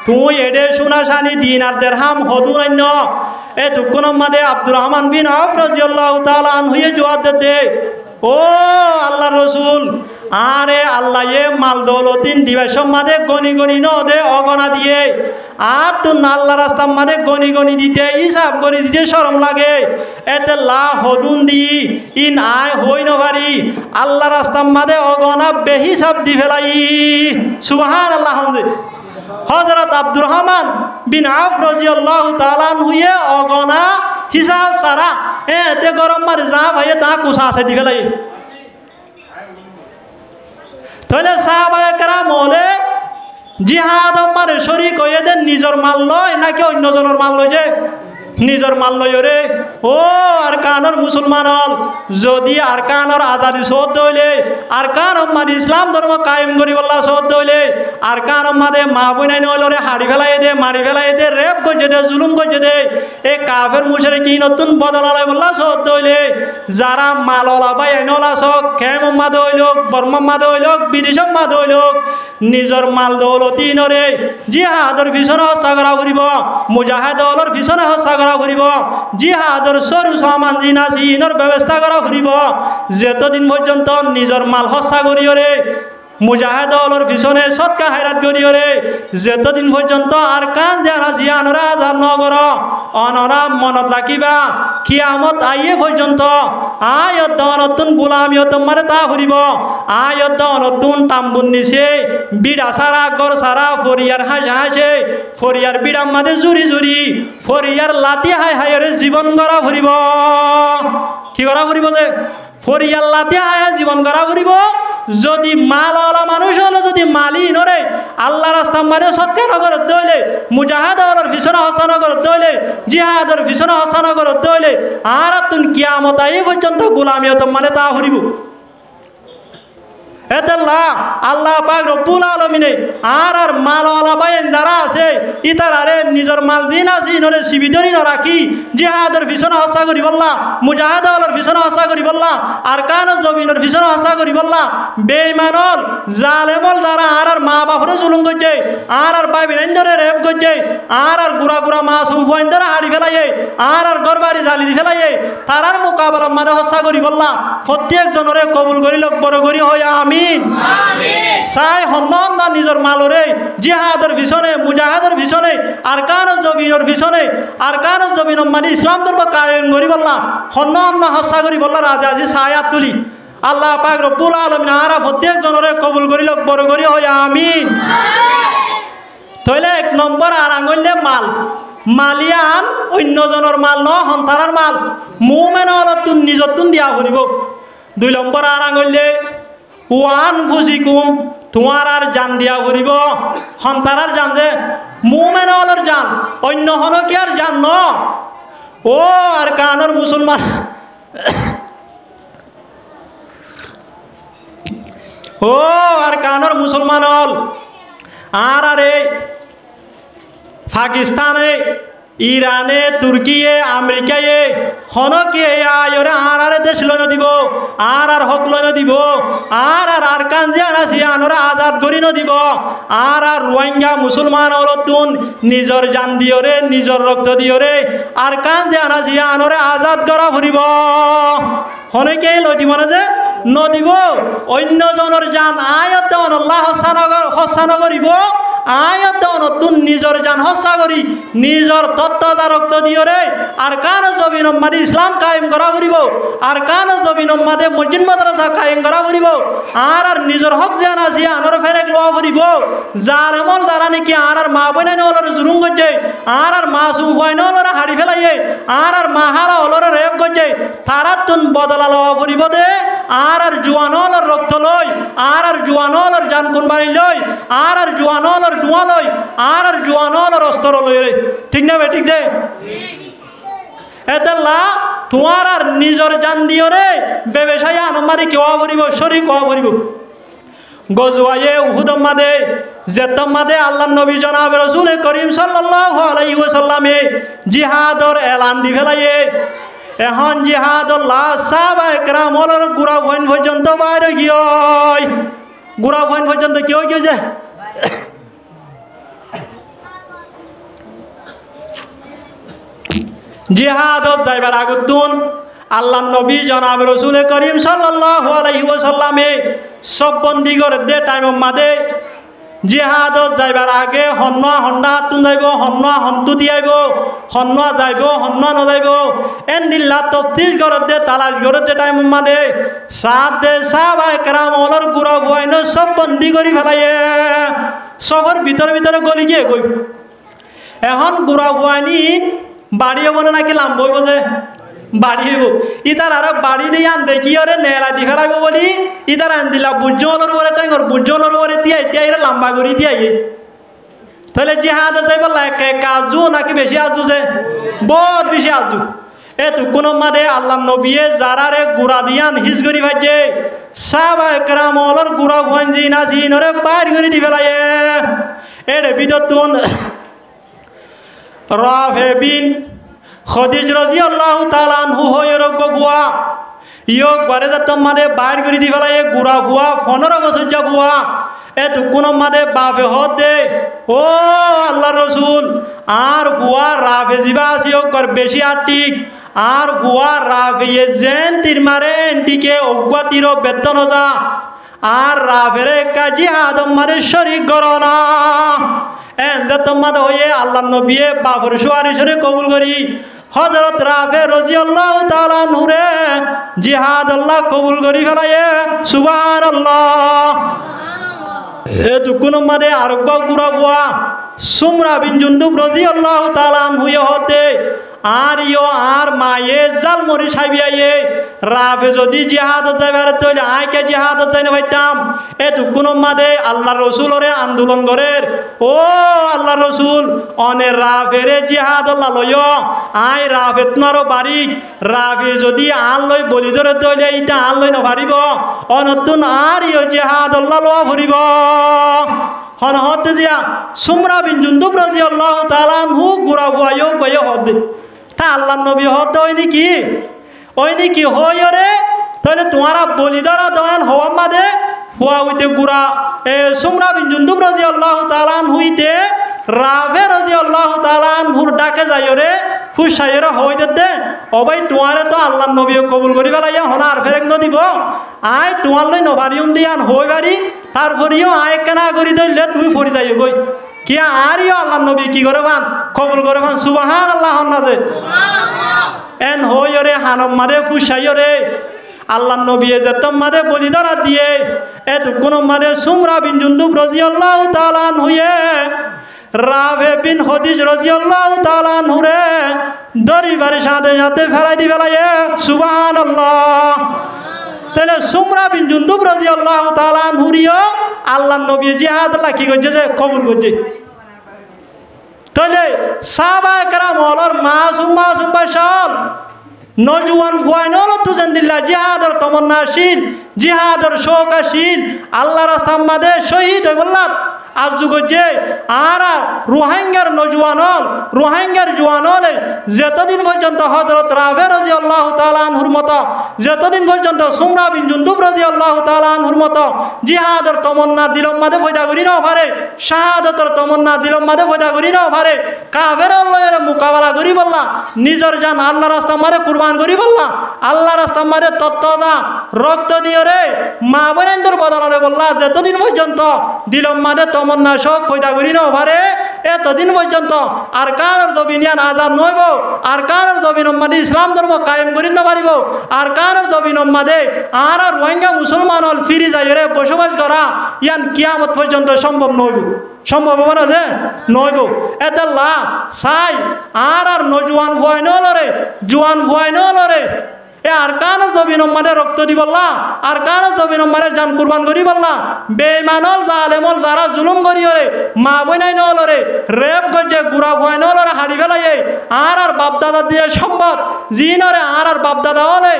তুই এডে সোনা সানি দিনার দিরহাম হদুরান্য এতক্ষণ মাদে আব্দুর রহমান বিন আওফ রাদিয়াল্লাহু তাআলা আনহুয়ে জবাব দিতে ও আল্লাহ রসুল আরে আল্লাহ এ মাল দৌলতিন দিবে সম্মাদে গনি গনি ন দে অগনা দিয়ে আর তো আল্লাহ রাস্তার মাদে গনি গনি দিতে হিসাব গনি দিতে শরম লাগে এতে লা হদুন দি ইন আয় হই নভারি আল্লাহ রাস্তার মাদে অগনা বেহিসাব দি ফেলাই সুবহান আল্লাহ হযরত আব্দুর রহমান বিন আউফ রাদিয়াল্লাহু তাআলা হুয়ে অগনা হিসাব সারা এতে গরম মারে যা ভাইয়ে তা কুসা আছে দি ফেলাই তাহলে সাহাবায়ে কেরাম হলে জিহাদ মারে শরীক হয়ে দেন নিজের মাল লয় নাকি অন্যজনের মাল লয় যে নিজের মাল লয় রে ও আর কানর মুসলমান হল যদি আর কানর আজাদি সৌদ হইলে আর কান মানে ইসলাম ধর্ম কায়েম করি বললা সৌদ হইলে আর কান মাদে মা বইনাই নইল রে হাড়ি ফেলাই দে মারি ফেলাই দে রেপ করছে দে জুলুম করছে দে এ কাফের মুশরে কি নতুন বদলালাই বললা সৌদ হইলে যারা মালওয়ালা বাই আইনওয়ালা সক খেম মাদ হইল বর্মা মাদ হইল বিদেশ মাদ হইল নিজের মাল দৌলতি নরে জিহাদর পিছনে হস্তা করা ফুরিব মুজাহিদ দলর পিছনে হস্তা করা ফুরিব জিহাদর সরু সামান জিনাসি ইনর ব্যবস্থা করা ফুরিব যতদিন পর্যন্ত নিজের মাল হস্তা করিওরে মুজাহিদ দলর পিছনে সৎকা হায়রাত করিওরে যতদিন পর্যন্ত আর কান জানাসি আনরা আজাদ নগর অনরা মনত রাখিবা কিয়ামত আইয়ে পর্যন্ত আয়ত নতুন গোলামিয়ত মারে তা ফুরিব আয়ত নতুন তাম্বুন নিছে বিড়া সারা গর সারা ফরিয়ার হাসে হাসে ফরিয়ার বিড়ার মাঝে জুরি জুরি ফরিয়ার লাতি হাই হাইরে জীবন গড়া ফুরিব কি করা ফুরিব যে ফরিয়ার লাতি হাই হাই জীবন গড়া ফুরিব যদি মালওয়ালা মানুষ হলে যদি মালি নরে আল্লাহ রাস্তা মানে সৎকা নগর দইলে মুজাহিদর পিছনে হসা নগর দইলে জিহাদর পিছনে হসা নগর দইলে আর তুন কিয়ামত আই পর্যন্ত গোলামিয়ত মানে তা হরিব এতেল্লা আল্লাহ পাক রব্বুল আলামিনে আর মালওয়ালা বাইন যারা আছে ইতারারে নিজের মাল দিন আছে ইনরে শিবিদরি না রাখি জিহাদের পিছনে হসা করি বললা মুজাহিদর পিছনে হসা করি বললা আর কান জমিনের পিছনে হসা করি বললা বেঈমানল জালেমল যারা আর মা বাপরে জুলুম করছে আর ভাই বিরেন্দরে রেপ করছে আর গুড়া গুড়া মাসুম ফয়েন্দরে হাড়ি ফেলাইয়ে আর গরবারি জালি ফেলাইয়ে তারার মোকাবেলা মাঝে হসা করি বললা প্রত্যেক জনরে কবুল করি লোক বড় করি হয় আমি সাই হন্নন না নিজের মালরে জিহাদের পিছনে মুজাহিদের পিছনে আর কান জমিনের পিছনে আর কান জমিন মানে ইসলাম ধর্ম কায়েম করি বললা হন্নন না হসা করি বললা রাজা আজি সায়াত তুলি আল্লাহ পাক রব্বুল আলামিন আরা প্রত্যেক জনরে কবুল করি লোক বড় করি হয় আমিন তাইলে এক নম্বর আর আঙুলে মাল মালিয়ান অন্যজনের মাল ন হন্তারার মাল মুমেন হল তুন নিজর তুন দিয়া ফুরিব দুই নম্বর আর আঙুলে ওয়ান ফুজিকুম তোমার আর জান দিয়া ঘুরিব সন্তানার জান যে মুমেন হলর জান অন্য হন কি আর জান ন ও আর কানর মুসলমান ও আর কানর মুসলমান হল আর আরে পাকিস্তানে ইরানে তুর্কিয়ে আমেরিকায়ে হনকে আয়রে আর দেশ লইন দিব আর হক লইন দিব আর কাঞ্জিয়ান আছে আনরা আজাদ করি ন দিব আর রোহিঙ্গা মুসলমান অলতুন নিজর জান দিয়রে নিজর রক্ত দিয়রে আর কাঞ্জিয়ান আছে আনরে আজাদ করা ফুরিব হনকে লই দিব না যে নদিব অন্যজনের জান আয়ত আল্লাহ হসান করিব আয়ত নতুন নিজর জান হসা করি নিজর তত্ত্বদা রক্ত দিয়রে আর কান জমিন মাদে ইসলাম কায়েম করা ফুরিব আর কান জমিন মাদে মসজিদ মাদ্রাসা কায়েম করা ফুরিব আর নিজর হক জান আছে আনর ফেরেক লওয়া ফুরিব যার আমল দ্বারা নাকি আর মা বইনা নলর জুলুম করছে আর মাসুম বইনা নলর হাড়ি ফেলাইয়ে আর মাহারা হলর রেপ করছে তারা তুন বদলা লওয়া ফুরিব দে আর জুয়ানলর রক্ত লই আর জুয়ানলর জান কোন বাড়ি লই আর জুয়ানলর ডুয়া লই আর জুয়ানলর অস্ত্র লই ঠিক না ঠিক যে এদাল্লা তোমার আর নিজর জান দিও রে ব্যবসায়ী আনমারি কেউ করিব শরীক হওয়া করিব গজওয়ায়ে উহুদ মাদে যেতম মাদে আল্লাহ নবী জনাব রাসূল করিম সাল্লাল্লাহু আলাইহি ওয়াসাল্লামে জিহাদর এলান দি ফেলাইয়ে এখন জিহাদর লাশ সাহাবায়ে কেরাম ওলর গুড়া ভইন পর্যন্ত বাইরে গিয়ে গুড়া ভইন পর্যন্ত কি হয়ে গিয়েছে জিহাদত যাইবার আগুতুন আল্লাহ নবী জনাব রসুল করিম সাল্লাল্লাহু আলাইহি ওয়াসাল্লামে সব বন্দি করে দে টাইম মাদে জিহাদত যাইবার আগে হন্না হন্ডা হাতুন যাইব হন্না হন্তু দিয়াইব হন্না যাইব হন্না নযাইব এন দিল্লা তফতিল করে দে তালাশ করে দে টাইম মাদে সাত দে সাহাবায়ে কেরাম ওলর গুড়া বুয়াইন সব বন্দি করি ফেলাইয়ে সবর ভিতরে ভিতরে গলি গিয়ে গই এখন গুড়া বুয়াইনি বাড়ি হব নাকি লাম বইব যে বাড়ি হইব ইতার আর বাড়ি দিয়ে আন দেখি ওরে নেলা দি ফেলাইব বলি ইতার আন দিলা বুজ্জলর ওরে টাঙ্গর বুজ্জলর ওরে তিয়াই তিয়াই লম্বা করি তিয়াই তাহলে জিহাদ যাইব লাগে কাজু নাকি বেশি আজু যে বহুত বেশি আজু এতু কোন মাদে আল্লাহ নবিয়ে যারারে গুড়া দিয়ান হিজ করি ভাইজে সাহাবায়ে কেরাম ওলর গুড়া ভঞ্জি নাসিন ওরে বাইর করে দি ফেলাইয়ে এড়ে বিদতুন রাফে বিন খদিজ রাদিয়াল্লাহু তাআলা আনহু হয়র গবুয়া ইয়ক বারে যত মাদে বাইর করে দি ফেলাই গুড়া বুয়া 15 বছর যা বুয়া এতু কোন মাদে বাপে হদ দে ও আল্লাহ রসুল আর বুয়া রাফে জিবা আসি হোক বেশি আটিক আর বুয়া রাফে জেন তীর মারে এন্টিকে অজ্ঞাতির বেতন যা আর রাফেরে কাজী আদম মারে শরীক গরনা এন্ড তোমাদ হয়ে আল্লাহ নবিয়ে বাবর সুয়ারিশরে কবুল করি হযরত রাফে রাদিয়াল্লাহু তাআলা নূরে জিহাদ আল্লাহ কবুল করি ফেলায়ে সুবহানাল্লাহ এ দুকুন মাদে আরোগ্য গুরা বুয়া সুমরা বিন জুনদুব রাদিয়াল্লাহু তাআলা নূয়ে হতে আর ইয়ো আর মায়ে জাল মরি সাইবিয়ায়ে রাফে যদি জিহাদ যাইবার তইলে আইকে জিহাদ যাইনে ভাইতাম এ দুকুন মাদে আল্লাহ রাসূলরে আন্দোলন করের ও আল্লাহ রাসূল অনে রাফেরে জিহাদ আল্লাহ লয় আই রাফে তোমারও বাড়ি রাফে যদি আন লই বলি ধরে তইলে ইটা আন লই না পারিব অনতুন আর ইয়ো জিহাদ আল্লাহ লওয়া ফুরিব হন হতে জিয়া সুমরা বিন জুনদুব রাদিয়াল্লাহু তাআলা আনহু গুরা বুয়ায়ো গয় হদে তা আল্লাহ নবী হদ ওই নাকি হই রে তাহলে তোমারা বলিদারা দয়ান হওয়া মাদে হুয়া হইতে গুড়া এ সুমরা বিন জুনদুব রাদিয়াল্লাহু তাআলা হইতে রাফে রাদিয়াল্লাহু তাআলা হুর ডাকে যাই রে ফুসাইরা হইতে দে ও ভাই তোমারে তো আল্লাহ নবী কবুল করি বেলাইয়া হনার ফেরেক ন দিব আয় তোমার লই নবারিউম দিয়ান হই বাড়ি তারপরেও আয় কেনা করি দইলে তুমি ফরি যাই গই কি আরিও আল্লাহ নবী কি করে বান কবুল করে বান সুবহানাল্লাহ নাজে এন হই রে হানম মাদে ফুসাই রে আল্লাহ নবী যেতম মাদে বলিদারা দিয়ে এতু কোন মাদে সুমরা বিন জুনদুব রাদিয়াল্লাহু তাআলা হইয়ে রাফে বিন খদিজ রাদিয়াল্লাহু তাআলা নূরে দরিবার সাথে সাথে ফেলাই দি ফেলাইয়ে সুবহানাল্লাহ তাহলে সুমরা বিন জুনদুব রাদিয়াল্লাহু তাআলা নূরিও আল্লাহ নবী জিহাদ আল্লাহ কি করছে যে কবুল করছে তাহলে সাহাবায়ে কেরাম ওলর মাসুম বাশাল নজওয়ান ফুয়াইনল তুজেন দিল্লা জিহাদর তমন্নাশীল জিহাদর শৌকাশীল আল্লাহ রাস্তার মাঝে শহীদ হয়ে বললাম আজ যুগ যে আর রোহিঙ্গার নজওয়ানল রোহিঙ্গার জওয়ানল যতদিন পর্যন্ত হযরত রাফে রাদিয়াল্লাহু তাআলা আনহুর মতো যতদিন পর্যন্ত সুমরা বিন জুনদুব রাদিয়াল্লাহু তাআলা আনহুর মতো জিহাদর তমন্না দিলম মাঝে পয়দা করি নাও পারে শাহাদাতের তমন্না দিলম মাঝে পয়দা করি নাও পারে কাফের আল্লাহর মোকাবেলা করি বললা নিজের জান আল্লাহ রাস্তার মাঝে কুরবান করি বললা আল্লাহ রাস্তার মাঝে তত্ত্বদা রক্ত দিয়ে রে মা বোনেদের বদলালে বললা যতদিন পর্যন্ত দিলম মাঝে তমন্না সব পয়দা করি নাও পারে এতদিন পর্যন্ত আর কারোর দবিনিয়ান আজাদ নইব আর কারোর দবিন মাদে ইসলাম ধর্ম কায়েম করি না পারিব আর কারোর দবিন মাদে আর রোহিঙ্গা মুসলমান হল ফিরি যাই রে বসবাস করা ইয়ান কিয়ামত পর্যন্ত সম্ভব নইব সম্ভব হবে না যে নইব এতাল্লাহ সাই আর নজওয়ান ভয় নলরে জোয়ান ভয় নলরে এ আর কার জবিন মাদে রক্ত দি বললা আর কার জবিন মাদে জান কুরবান করি বললা বেঈমানল জালেমল যারা জুলুম করি রে মা বইনাই নলরে রেপ গজে গুড়া ভয় নলরে হাড়ি ফেলাইয়ে আর বাপদাদা দিয়ে সম্পদ জিনরে আর বাপদাদা হলে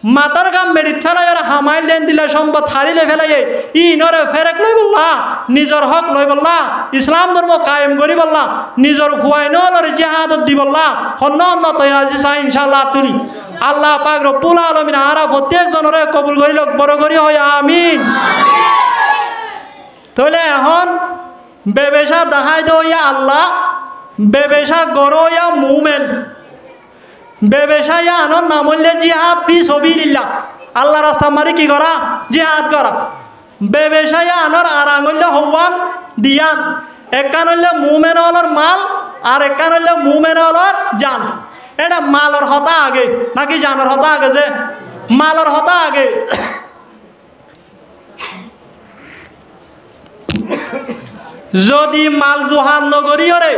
মাতার গাম মেডিট ফেলাই আর হামাইল দেন দিলে সম্পদ হারিলে ফেলাইয়ে ই নরে ফেরেক লই বললা নিজের হক লই বললা ইসলাম ধর্ম কায়েম করি বললা নিজের হুয়াই নলরে জিহাদত দি বললা হন্ন অন্য তৈরাজি চাই ইনশাআল্লাহ তুলি আল্লাহ পাক রব্বুল আলামিন আরা প্রত্যেক জনরে কবুল করি লোক বড় করি হয় আমিন তাহলে এখন বেবেশা দেখাই দইয়া আল্লাহ বেবেশা গরো ইয়া মুমেন বেবেশাইয়া আনর নাম হইলে জিহাদ ফি সবিলিল্লাহ, আল্লাহ রাস্তা মারি কি করা? জিহাদ করা। বেবেশাইয়া আনর আর আঙুল্য হওয়ান দিয়ান, একান হইলে মুমেন হলর মাল আর একান হইলে মুমেন হলর জান। এটা মালর হতা আগে নাকি জানর হতা আগে? যে মালর হতা আগে। যদি মাল জোহার নগরী ওরে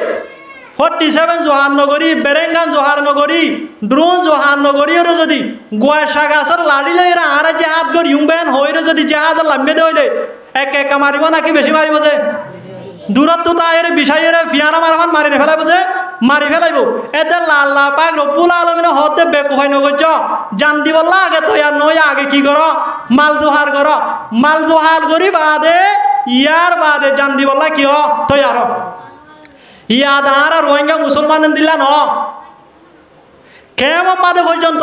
47 জোহার নগরী, বেরেঙ্গান জোহার নগরী, দ্রোণ জোহার নগরী ওরে যদি গোয়াশা গাছের লাড়িলে এরা আর জাহাদ করি বেন হইরে যদি জাহাদ লাম্বে দইলে এক একা মারিব নাকি বেশি মারিব? যে দূরত্ব তাইরে বিষয়ের ফিয়ানা মারফান মারি ফেলাইব, যে মারি ফেলাইব। এতে আল্লাহ পাক রব্বুল আলামিন হতে বেকুফাই নগর জান দিবল্লা আগে তৈয়ার নয়, আগে কি কর? মাল জোহার কর। মাল জোহার করি বাদে ইয়ার বাদে জান দিবল্লা কি তৈয়ার ইয়াদ আর রোহিঙ্গা মুসলমান দিলা ন কেমন মাদে পর্যন্ত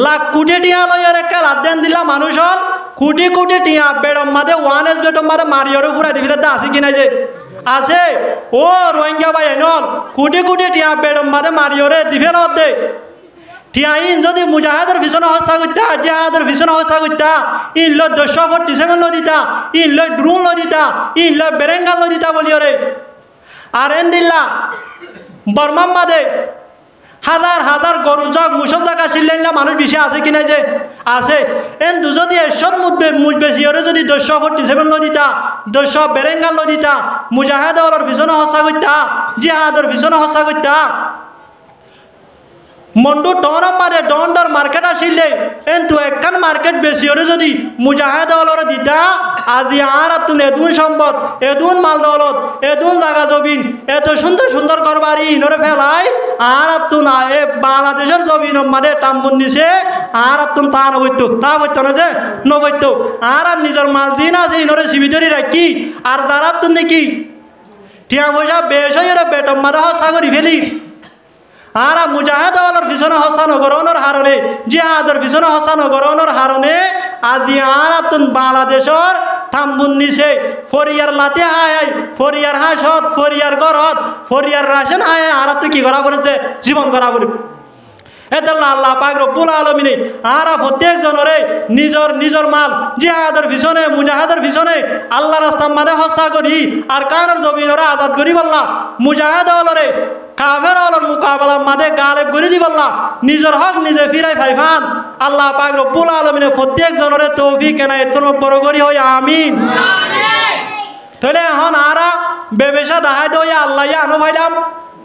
লাখ কোটি টিয়া লয়ের খেলা দেন দিলা মানুষ হল কোটি কোটি টিয়া বেডম মাদে ওয়ান বেডম মাদে মারিয়রে ঘুরাই দিবি আছে কিনা? যে আছে। ও রোহিঙ্গা ভাই নল কোটি কোটি টিয়া বেডম মাদে মারিয়রে দিবে দে টিয়া ইন যদি মুজাহিদের ভীষণ হত্যা করতা, জেহাদের ভীষণ হত্যা করতা, ইন লো 247 লো দিতা, ইন লো ড্রোন লো দিতা, ইন লো বেরেঙ্গাল লো দিতা বলিওরে। আর এন দিল্লা বর্মাম মাদে হাজার হাজার গরু যাক মুসল জায়গা চিল্লাইলা মানুষ বেশি আছে কিনা? যে আছে। এন দু যদি এসব মুজ বেশি ওরে যদি 247 লো দিতা, 200 বেরেঙ্গাল লো দিতা, মুজাহিদ ওর ভীষণ হত্যা করতা, জিহাদের ভীষণ হত্যা করতা, মন্ডু ডন মারে ডর মার্কেট আসিলে কিন্তু একখান মার্কেট বেশি হলে যদি মুজাহিদ দলরে দিতা আজি আর তুন এদুন সম্পদ, এদুন মাল দৌলত, এদুন জায়গা জমিন, এত সুন্দর সুন্দর করবারি ইনরে ফেলাই আর তুন এ বাংলাদেশের জমিন মানে টাম্বুন দিছে আর তুন তা নবৈত তা বৈত না? যে নবৈত আর নিজের মাল দিন আছে ইনরে সিবিধরি রাখি আর যারা তুন দেখি টিয়া পয়সা বেশ হয়ে বেটম মাদে হসা করি ফেলি। আর মুজাহিদ দলের পিছনে হসা নগরণের হারণে, জিহাদের পিছনে হসা নগরণের হারণে আদি আর তুন বাংলাদেশের থাম্বুন নিছে ফরিয়ার লাতে হায়, ফরিয়ার হাসত, ফরিয়ার গরত, ফরিয়ার রাশন হায় আর তুই কি করা পড়েছে? জীবন করা পড়ে। এতে আল্লাহ পাক রব্বুল আলামিন আর প্রত্যেক জনরে নিজর নিজর মাল জিহাদের পিছনে, মুজাহিদের পিছনে আল্লাহ রাস্তা মাদে হসা করি আর কানের জমিনরে আজাদ করি বললা, মুজাহিদ দলরে কাফের অলর মুকাবলা মাদে গালেব করে দি বললা, নিজের হক নিজে ফিরাই ফাইফান। আল্লাহ পাক রব্বুল আলামিন প্রত্যেক জনরে তৌফিক এনায়েত করুন বড় করি হয় আমিন। তাহলে এখন আরা বেবেশা দাহাই দইয়া আল্লাহ আনো ভাইলাম,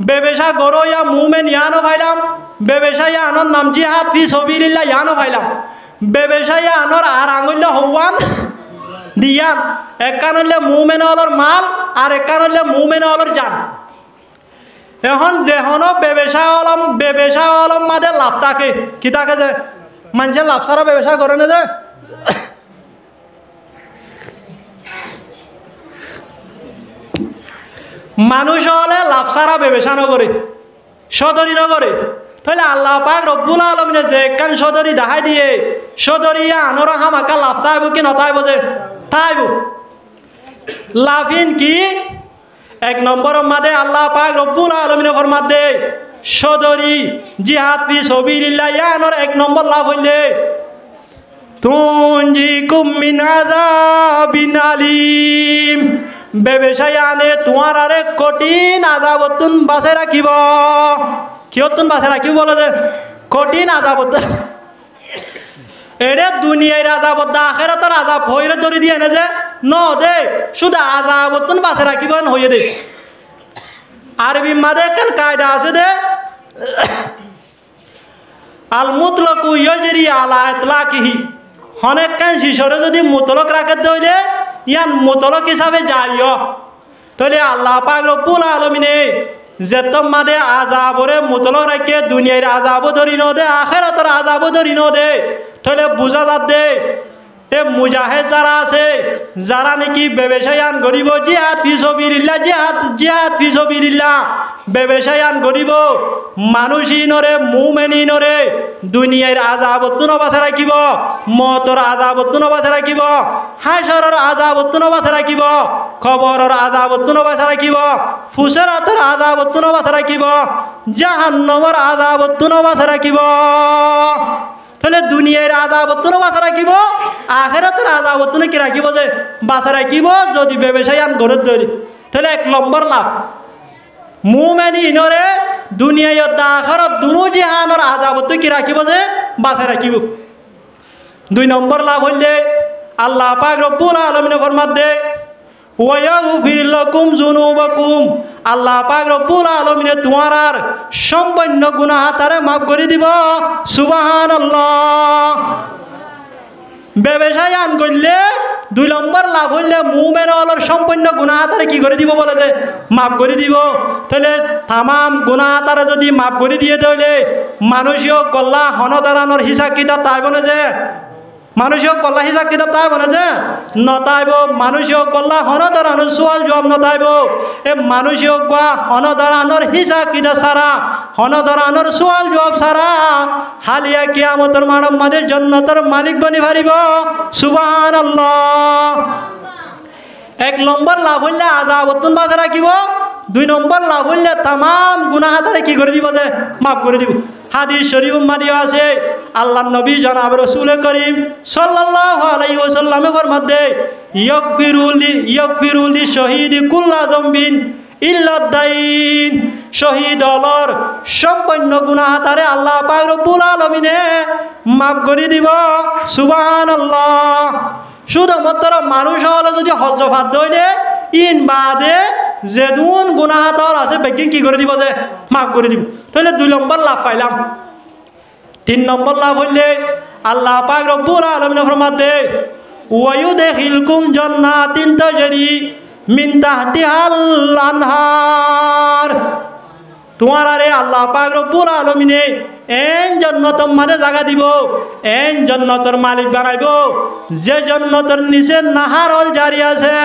বেবেশা গরো ইয়া মুমেন ইয়ানো ভাইলাম, বেবেশা ইয়া আনর নাম জিহাদ ফি সবিলিল্লাহ ইয়ানো ভাইলাম, বেবেশা ইয়া আনর আর আঙুল্য হওয়ান দিয়ান, একান হইলে মুমেন অলর মাল আর একান হইলে মুমেন অলর জান। এখন দেহনো বেবেশা অলম মাদে লাভ থাকে কি থাকে? যে মানুষের লাভ সারা ব্যবসা করে না? যে মানুষ হলে লাভ সারা ব্যবসা নগরে, সদরি নগরে। তাহলে আল্লাহ পাক রব্বুল আলামিন যে কান সদরি দেখাই দিয়ে সদরিয়া আনর হামাকা লাভ তাইব কি নতাইব? যে তাইব। লাভিন কি? এক নম্বর মাদে আল্লাহ পাক রব্বুল আলামিন ফরমাত দে সদরি জিহাদ ফি সাবিলিল্লাহ ইয়ানোর এক নম্বর লাভ হইলে তুনজিকুম মিন আযাবিন আলিম, ব্যবসায় আনে তোমার আরে কঠিন আযাবতুন বাঁচে রাখিব। কিয়তুন বাঁচে রাখিব বলে? যে কঠিন আযাবত। এরে দুনিয়ার আযাবত আখিরাতের আযাব হইরে ধরে দিয়ে না? যে ন দে শুধু আযাবতুন বাঁচে রাখিব হইয়ে দে। আরবি মাদে কেন কায়দা আছে দে আল মুতলাকু ইয়াজরি আলা ইতলাকিহি, অনেক কেন শিশরে যদি মুতলক রাখে দইলে ইয়ান মুতলক হিসাবে জারিও। তাহলে আল্লাহ পাক রব্বুল আলামিনে যেত মাদে আযাবরে মুতলক রাখে দুনিয়ার আযাবও ধরি ন দে, আখিরাতের আযাবও ধরি ন দে। তাহলে বুঝা যাত দে এ মুজাহিদ যারা আছে যারা নাকি ব্যবসায়ান করিব জিহাদ ফি সাবিলিল্লাহ জিহাদ ফি সাবিলিল্লাহ ব্যবসায়ান করিব মানুষিনরে মুমিনিনরে দুনিয়ার আযাবতুন বাঁচা রাখিব মওতর আযাবতুন বাঁচা রাখিব হাশরের আযাবতুন বাঁচা রাখিব কবরের আযাবতুন বাঁচা রাখিব ফুসরাতের আযাবতুন বাঁচা রাখিব জাহান্নামের আযাবতুন বাঁচা রাখিব তাহলে দুনিয়ার আযাবতুন বাঁচা রাখিব আখিরাতের আযাবতুন কি রাখিব যে বাঁচা রাখিব যদি ব্যবসায়ান করে ধরি তাহলে এক নম্বর লাভ মুমিনিনরে দুনিয়ায় আখিরাত দুনো জাহানের আযাবতুন কি রাখিব যে বাঁচা রাখিব দুই নম্বর লাভ হইলে আল্লাহ পাক রব্বুল আলামিন ফরমান দে ওয়ায়াগফির লাকুম যুনুবাকুম আল্লাহ পাক রব্বুল আলামিন তোমার সম্পূর্ণ গুনাহ তারে মাফ করে দিব সুবহানাল্লাহ ব্যবসায়ান করলে দুই নম্বর লাভ হইলে মুমিনের সম্পূর্ণ গুনাহ তারে কি করে দিব বলে যে মাফ করে দিব তাহলে তাম গুনাহ তারে যদি মাফ করে দিয়ে তাহলে মানুষও গল্লা হনদারানোর হিসাব কিতাব তাই বলে যে মানুষও গল্লা হিসাব কিতাব তাই বলে যে নতাইব মানুষও গল্লা হনদারানোর সোয়াল জবাব নতাইব এ মানুষও গা হনদারানোর হিসাব কিতাব সারা হনদারানোর সোয়াল জবাব সারা হালিয়া কিয়ামতের মানব মাদের জান্নাতের মালিক বনি পারিব সুবহানাল্লাহ এক নম্বর লাভ হইলে আযাবতুন বাঁচা রাখিব দুই নম্বর লাভ হইলে তাম গুনাহ তারে কি করে দিব যে মাফ করে দিব হাদিস শরীফ মাদি আছে আল্লাহর নবী জনাব রাসূল করিম সাল্লাল্লাহু আলাইহি ওয়াসাল্লামে ফরমাতে ইয়াগফিরু লি শাহীদি কুল্লা যামবিন ইল্লা দাইন শহীদ হলর সম্পূর্ণ গুনাহ তারে আল্লাহ পাক রব্বুল আলামিনে মাফ করে দিব সুবহানাল্লাহ শুধুমাত্র মানুষ হলে যদি হজ ফাদ হইলে ইন বাদে যেদুন গুনাহ তার আছে বেগিন কি করে দিব যে মাফ করে দিব তাহলে দুই নম্বর লাভ পাইলাম তিন নম্বর লাভ হইলে আল্লাহ পাক রব্বুল আলামিন ফরমাতে ওয়ায়ুদখিলকুম জান্নাতিন তাজরি মিন তাহতিহাল আনহার তোমার আরে আল্লাহ পাক রব্বুল আলামিনে এন জান্নাতের মাঝে জায়গা দিব এন জান্নাতের মালিক বানাইব যে জান্নাতের নিচে নাহার অল জারি আছে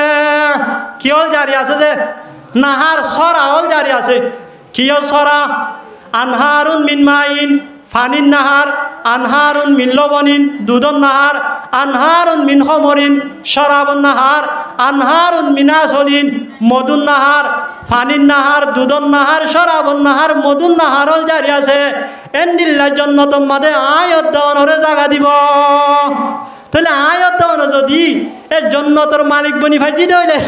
কি অল জারি আছে যে নাহার সরা অল জারি আছে কি সরা আনহারুন মিন মাইন ফানিন নাহার আনহারুন মিন লবনিন দুধন নাহার আনহারুন মিন খমরিন শরাবন নাহার আনহারুন মিনাসলিন মধুন নাহার ফানিন নাহার দুধন নাহার শরাবন নাহার মধুন নাহারল জারি আছে এন্দিল্লার জন্য তোমাদের আয়াত দেওয়ানোরে জায়গা দিব তাহলে আয়াত দেওয়ানো যদি এর জন্য তোর মালিক বনি ভাজি দইলে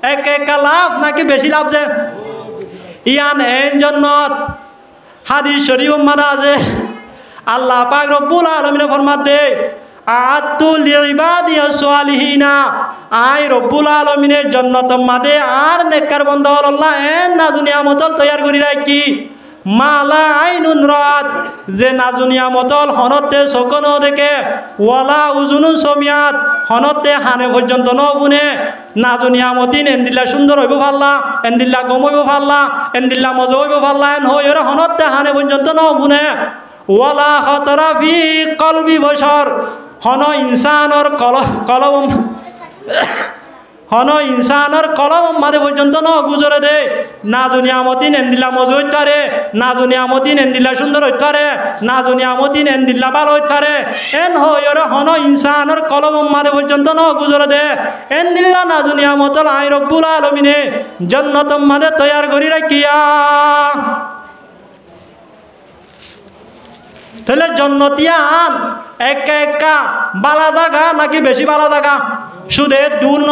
এক একা লাভ নাকি বেশি লাভ যে ইয়ান এন জন্নত হাদিস শরীফ মারা আছে আল্লাহ পাক রব্বুল আলামিন ফরমাতে আতুল ইবাদিয়াস সালিহিনা আই রব্বুল আলামিনের জান্নাতের মাঝে আর নেককার বান্দা আল্লাহ এন না দুনিয়া মতল তৈয়ার করি রাখি মালা আইনুন রাত যে না দুনিয়া মতল হনতে সকনো দেখে ওয়ালা উজুনুন সমিয়াত হনতে হানে পর্যন্ত ন গুনে না দুনিয়া মতিন এন্দিল্লা সুন্দর হইব ভাল্লা এন্দিল্লা গম হইব ভাল্লা এন্দিল্লা মজা হইব ভাল্লা এন হই হনতে হানে পর্যন্ত ন গুনে ওয়ালা খতরা ফি কলবি বশর হন ইনসানর কলম হন ইনসানর কলম মাঝে পর্যন্ত ন গুজরে দে না দুনিয়া মতিন এন্দিল্লা মজা হইতে পারে না দুনিয়া মতিন এন্দিল্লা সুন্দর হইতে পারে না দুনিয়া মতিন এন্দিল্লা ভালো হইতে পারে এন হই হন ইনসানর কলম মাঝে পর্যন্ত ন গুজরে দে এন্দিল্লা না দুনিয়া মতল আই রব্বুল আলামিনে জান্নাতের মাঝে তৈয়ার করি রাখিয়া তাহলে জন্নতিয়া আন একা একা বালা জাগা নাকি বেশি বালা জাগা শুধু দূর ন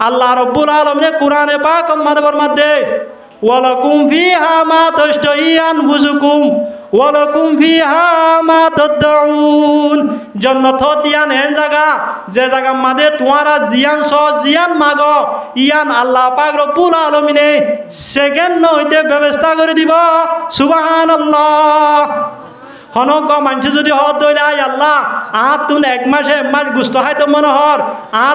আল্লাহ রব্বুল আলামিন কোরআনে পাক মাদবর মধ্যে ওয়ালাকুম ফিহা মা তাশতাহি আনফুসুকুম ওয়ালাকুম ফিহা মা তাদউন জান্নাত দিয়ান এন জায়গা যে জায়গা মাদে তোমারা জিয়ান স জিয়ান মাগো ইয়ান আল্লাহ পাক রব্বুল আলামিনে সেকেন্ড হইতে ব্যবস্থা করে দিব সুবহানাল্লাহ হনক মানুষ যদি হত দইলে আই আল্লাহ তুন 1 মাসে 1 মাস গুস্ত খাইতো মনে হর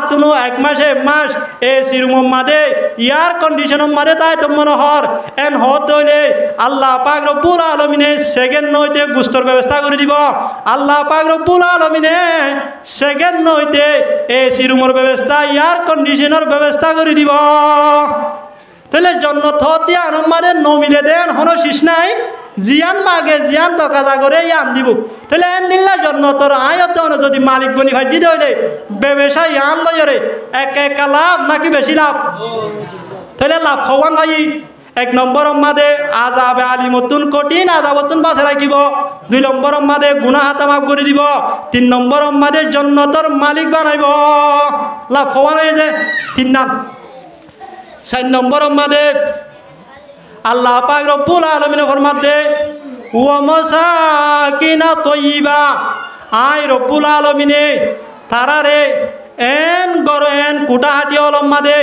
তুনো 1 মাসে 1 মাস এসি রুম মাদে এয়ার কন্ডিশন মাদে তাই তো মনে হর এন হত দইলে আল্লাহ পাক রব্বুল আলামিনে সেকেন্ড নইতে গুস্তর ব্যবস্থা করে দিব আল্লাহ পাক রব্বুল আলামিনে সেকেন্ড নইতে এসি রুমের ব্যবস্থা এয়ার কন্ডিশনের ব্যবস্থা করে দিব তাহলে জন্নত দিয়া আমাদের নমিলে দেন হন শিস নাই জিয়ান মাগে জিয়ান তকাজা করে ইয়ান দিব তাহলে এন দিল্লা জন্নতর আয়ত যদি মালিক বনি ভাই দিতে হইলে ব্যবসা ইয়ান লয়রে এক লাভ নাকি বেশি লাভ তাহলে লাভ হওয়ান ভাই 1 নম্বর মাদে আযাবে আলিমতুন কঠিন আযাবতুন বাঁচে রাখিব 2 নম্বর মাদে গুনাহ হাতা মাফ করে দিব 3 নম্বর মাদে জন্নতর মালিক বানাইব লাভ হওয়ান হয়ে যে 3 নাম 4 নম্বর মাদে আল্লাহ পাক রব্বুল আলামিন ফরমাতে ওয়া মাসাকিনা তাইয়্যিবা আই রব্বুল আলামিনে তারারে এন গর এন কুটাহাটি অলম মাদে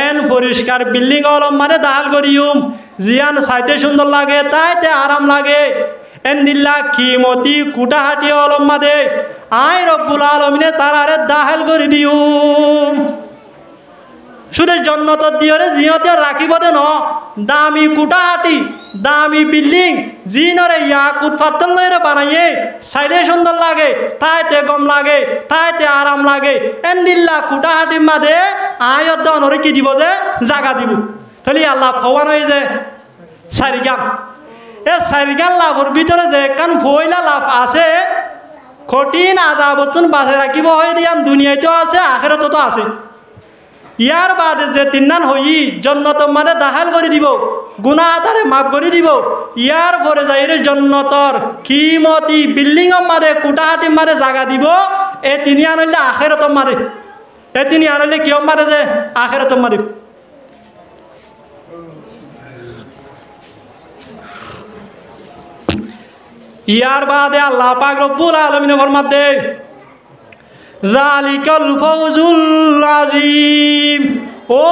এন পরিষ্কার বিল্ডিং অলম মাদে দাল করিউম জিয়ান সাইতে সুন্দর লাগে তাইতে আরাম লাগে এন দিল্লা কিমতি কুটাহাটি অলম মাদে আই রব্বুল আলামিনে তারারে দাহাল করে দিউম শুধু জন্নত দিয়রে জিয়তে রাখিব দে ন দামি কুটাহাটি দামি বিল্ডিং জিনরে ইয়াকুত পাথর লইরে বানাইয়ে সাইডে সুন্দর লাগে তাইতে গম লাগে তাইতে আরাম লাগে এন্দিল্লা কুটাহাটি মাদে আয়ত দনরে কি দিব যে জাগা দিব তাহলে আল্লাহ ফওয়ান হয়ে যে সারিগান সারিগান লাভর ভিতরে যে কান ফইলা লাভ আছে কঠিন আযাবতুন বাঁচে রাখিব হয়ে দিয়ান দুনিয়াতেও আছে আখিরাতেও তো আছে ইয়ার বাদে যে 3 নান হই জন্নত মানে দাখাল করে দিব গুনাহ তারে মাফ করে দিব ইয়ার পরে যাইরে জন্নতর কিমতি বিল্ডিং মারে কুটাহাটি মারে জায়গা দিব এ 3 আন হইলে আখিরাত মারে এ 3 আন হইলে কিও মারে যে আখিরাত মারে ইয়ার বাদে আল্লাহ পাক রব্বুল আলামিন ফরমাতে যালিকাল ফাউজুল আযীম ও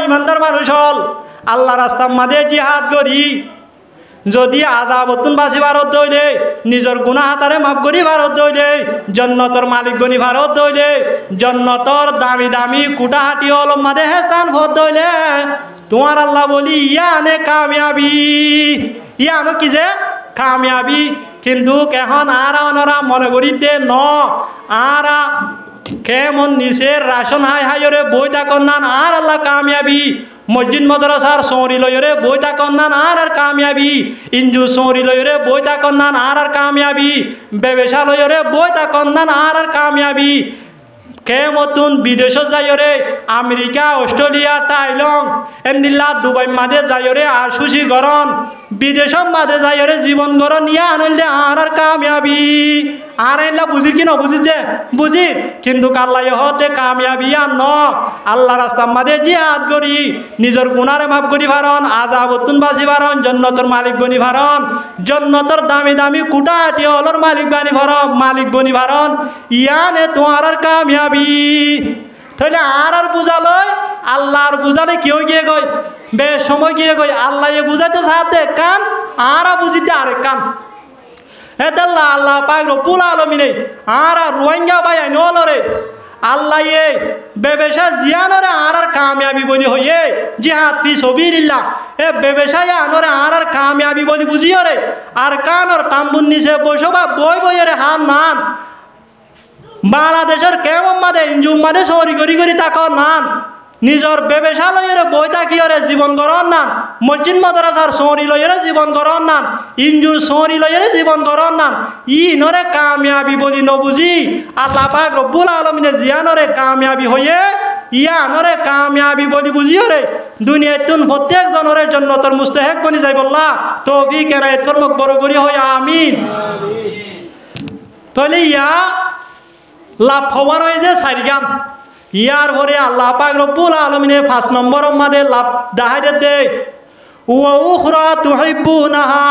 ইমানদার মানুষ হল আল্লাহ রাস্তার মাঝে জিহাদ করি যদি আযাবতুন বাঁচি ভারত দইলে নিজের গুনাহ তারে মাফ করি ভারত দইলে জন্নতর মালিক বনি ভারত দইলে জন্নতর দামি দামি কুটাহাটি অলম মাঝে হেস্তান ভর দইলে তোমার আল্লাহ বলি ইয়ানে কামিয়াবি ইয়ানো কি যে কামিয়াবি কিন্তু কেহন আরা অনরা মনে করি দে ন আরা কেমন নিচের রাশন হাই হাইরে বই তাকন্নান আর আল্লাহ কামিয়াবি মসজিদ মাদ্রাসার সৌরি লয়রে বই তাকন্নান আর কামিয়াবি ইঞ্জু সৌরি লয়রে বই তাকন্নান আর কামিয়াবি ব্যবসা লয়রে বই তাকন্নান আর কামিয়াবি কেমতুন বিদেশ যাইরে আমেরিকা অস্ট্রেলিয়া থাইল্যান্ড এন্দিল্লা দুবাই মাঝে যাইরে আর সুশি গরন বিদেশ মাঝে যাইরে জীবন গরন ইয়া আনলে আর কামিয়াবি আর এলা বুঝির কি ন বুঝির যে বুঝির কিন্তু আল্লাহ হতে কামিয়াবি আর ন আল্লাহ রাস্তার মাঝে জিহাদ করি নিজের গুনারে মাফ করি ভারন আযাবতুন বাঁচি ভারন জন্নতর মালিক বনি ভারন জন্নতর দামি দামি কুটাহাটি অলর মালিক বনি ভারন ইয়ানে তোমার আর কামিয়াবি তাহলে আর বুঝালয় আল্লাহর বুঝালে কেউ গিয়ে গই বে সময় গিয়ে গই আল্লাহ বুঝাইতে সাথে কান আর বুঝিতে আরেক কান হেদাল্লাহ আল্লাহ পাক রব্বুল আলামিন আর রোহিঙ্গা ভাই আইনরে আল্লাহ এ ব্যবসা জিয়ানরে আর কামিয়াবি বলি হইয়ে জিহাদ ফি সাবিলিল্লাহ এ ব্যবসা আনরে আর কামিয়াবি বলি বুঝিয়রে আর কানর টাম্বুন নিচে বসবা বই বইরে হান নান বাংলাদেশের কেমন মাদে ইঞ্জুম মাদে সরি করি তাকো নান নিজর ব্যবসা লইরে বই তাকিয়রে জীবন গরন নান মসজিদ মাদ্রাসার সরি লইরে জীবন গরন নান ইঞ্জু সরি লইরে জীবন গরন নান ই নরে কামিয়াবি বলি নবুঝি আল্লাহ পাক রব্বুল আলামিনে জিয়ানরে কামিয়াবি হইয়ে ইয়া নরে কামিয়াবি বলি বুঝিয়রে দুনিয়াতুন প্রত্যেক জনরে জান্নাতের মুস্তাহিক বনি যাই বল্লা তৌফিক এনায়েত ফরমাক বড় করি হয় আমিন তাহলে ইয়া লাভ হওয়ার হয়ে যে 4 গান ইয়ার পরে আল্লাহ পাক রব্বুল আলামিনে 5 নম্বর মাদে লাভ দেখাই দে ওয়া উখরা তুহিব্বুনাহা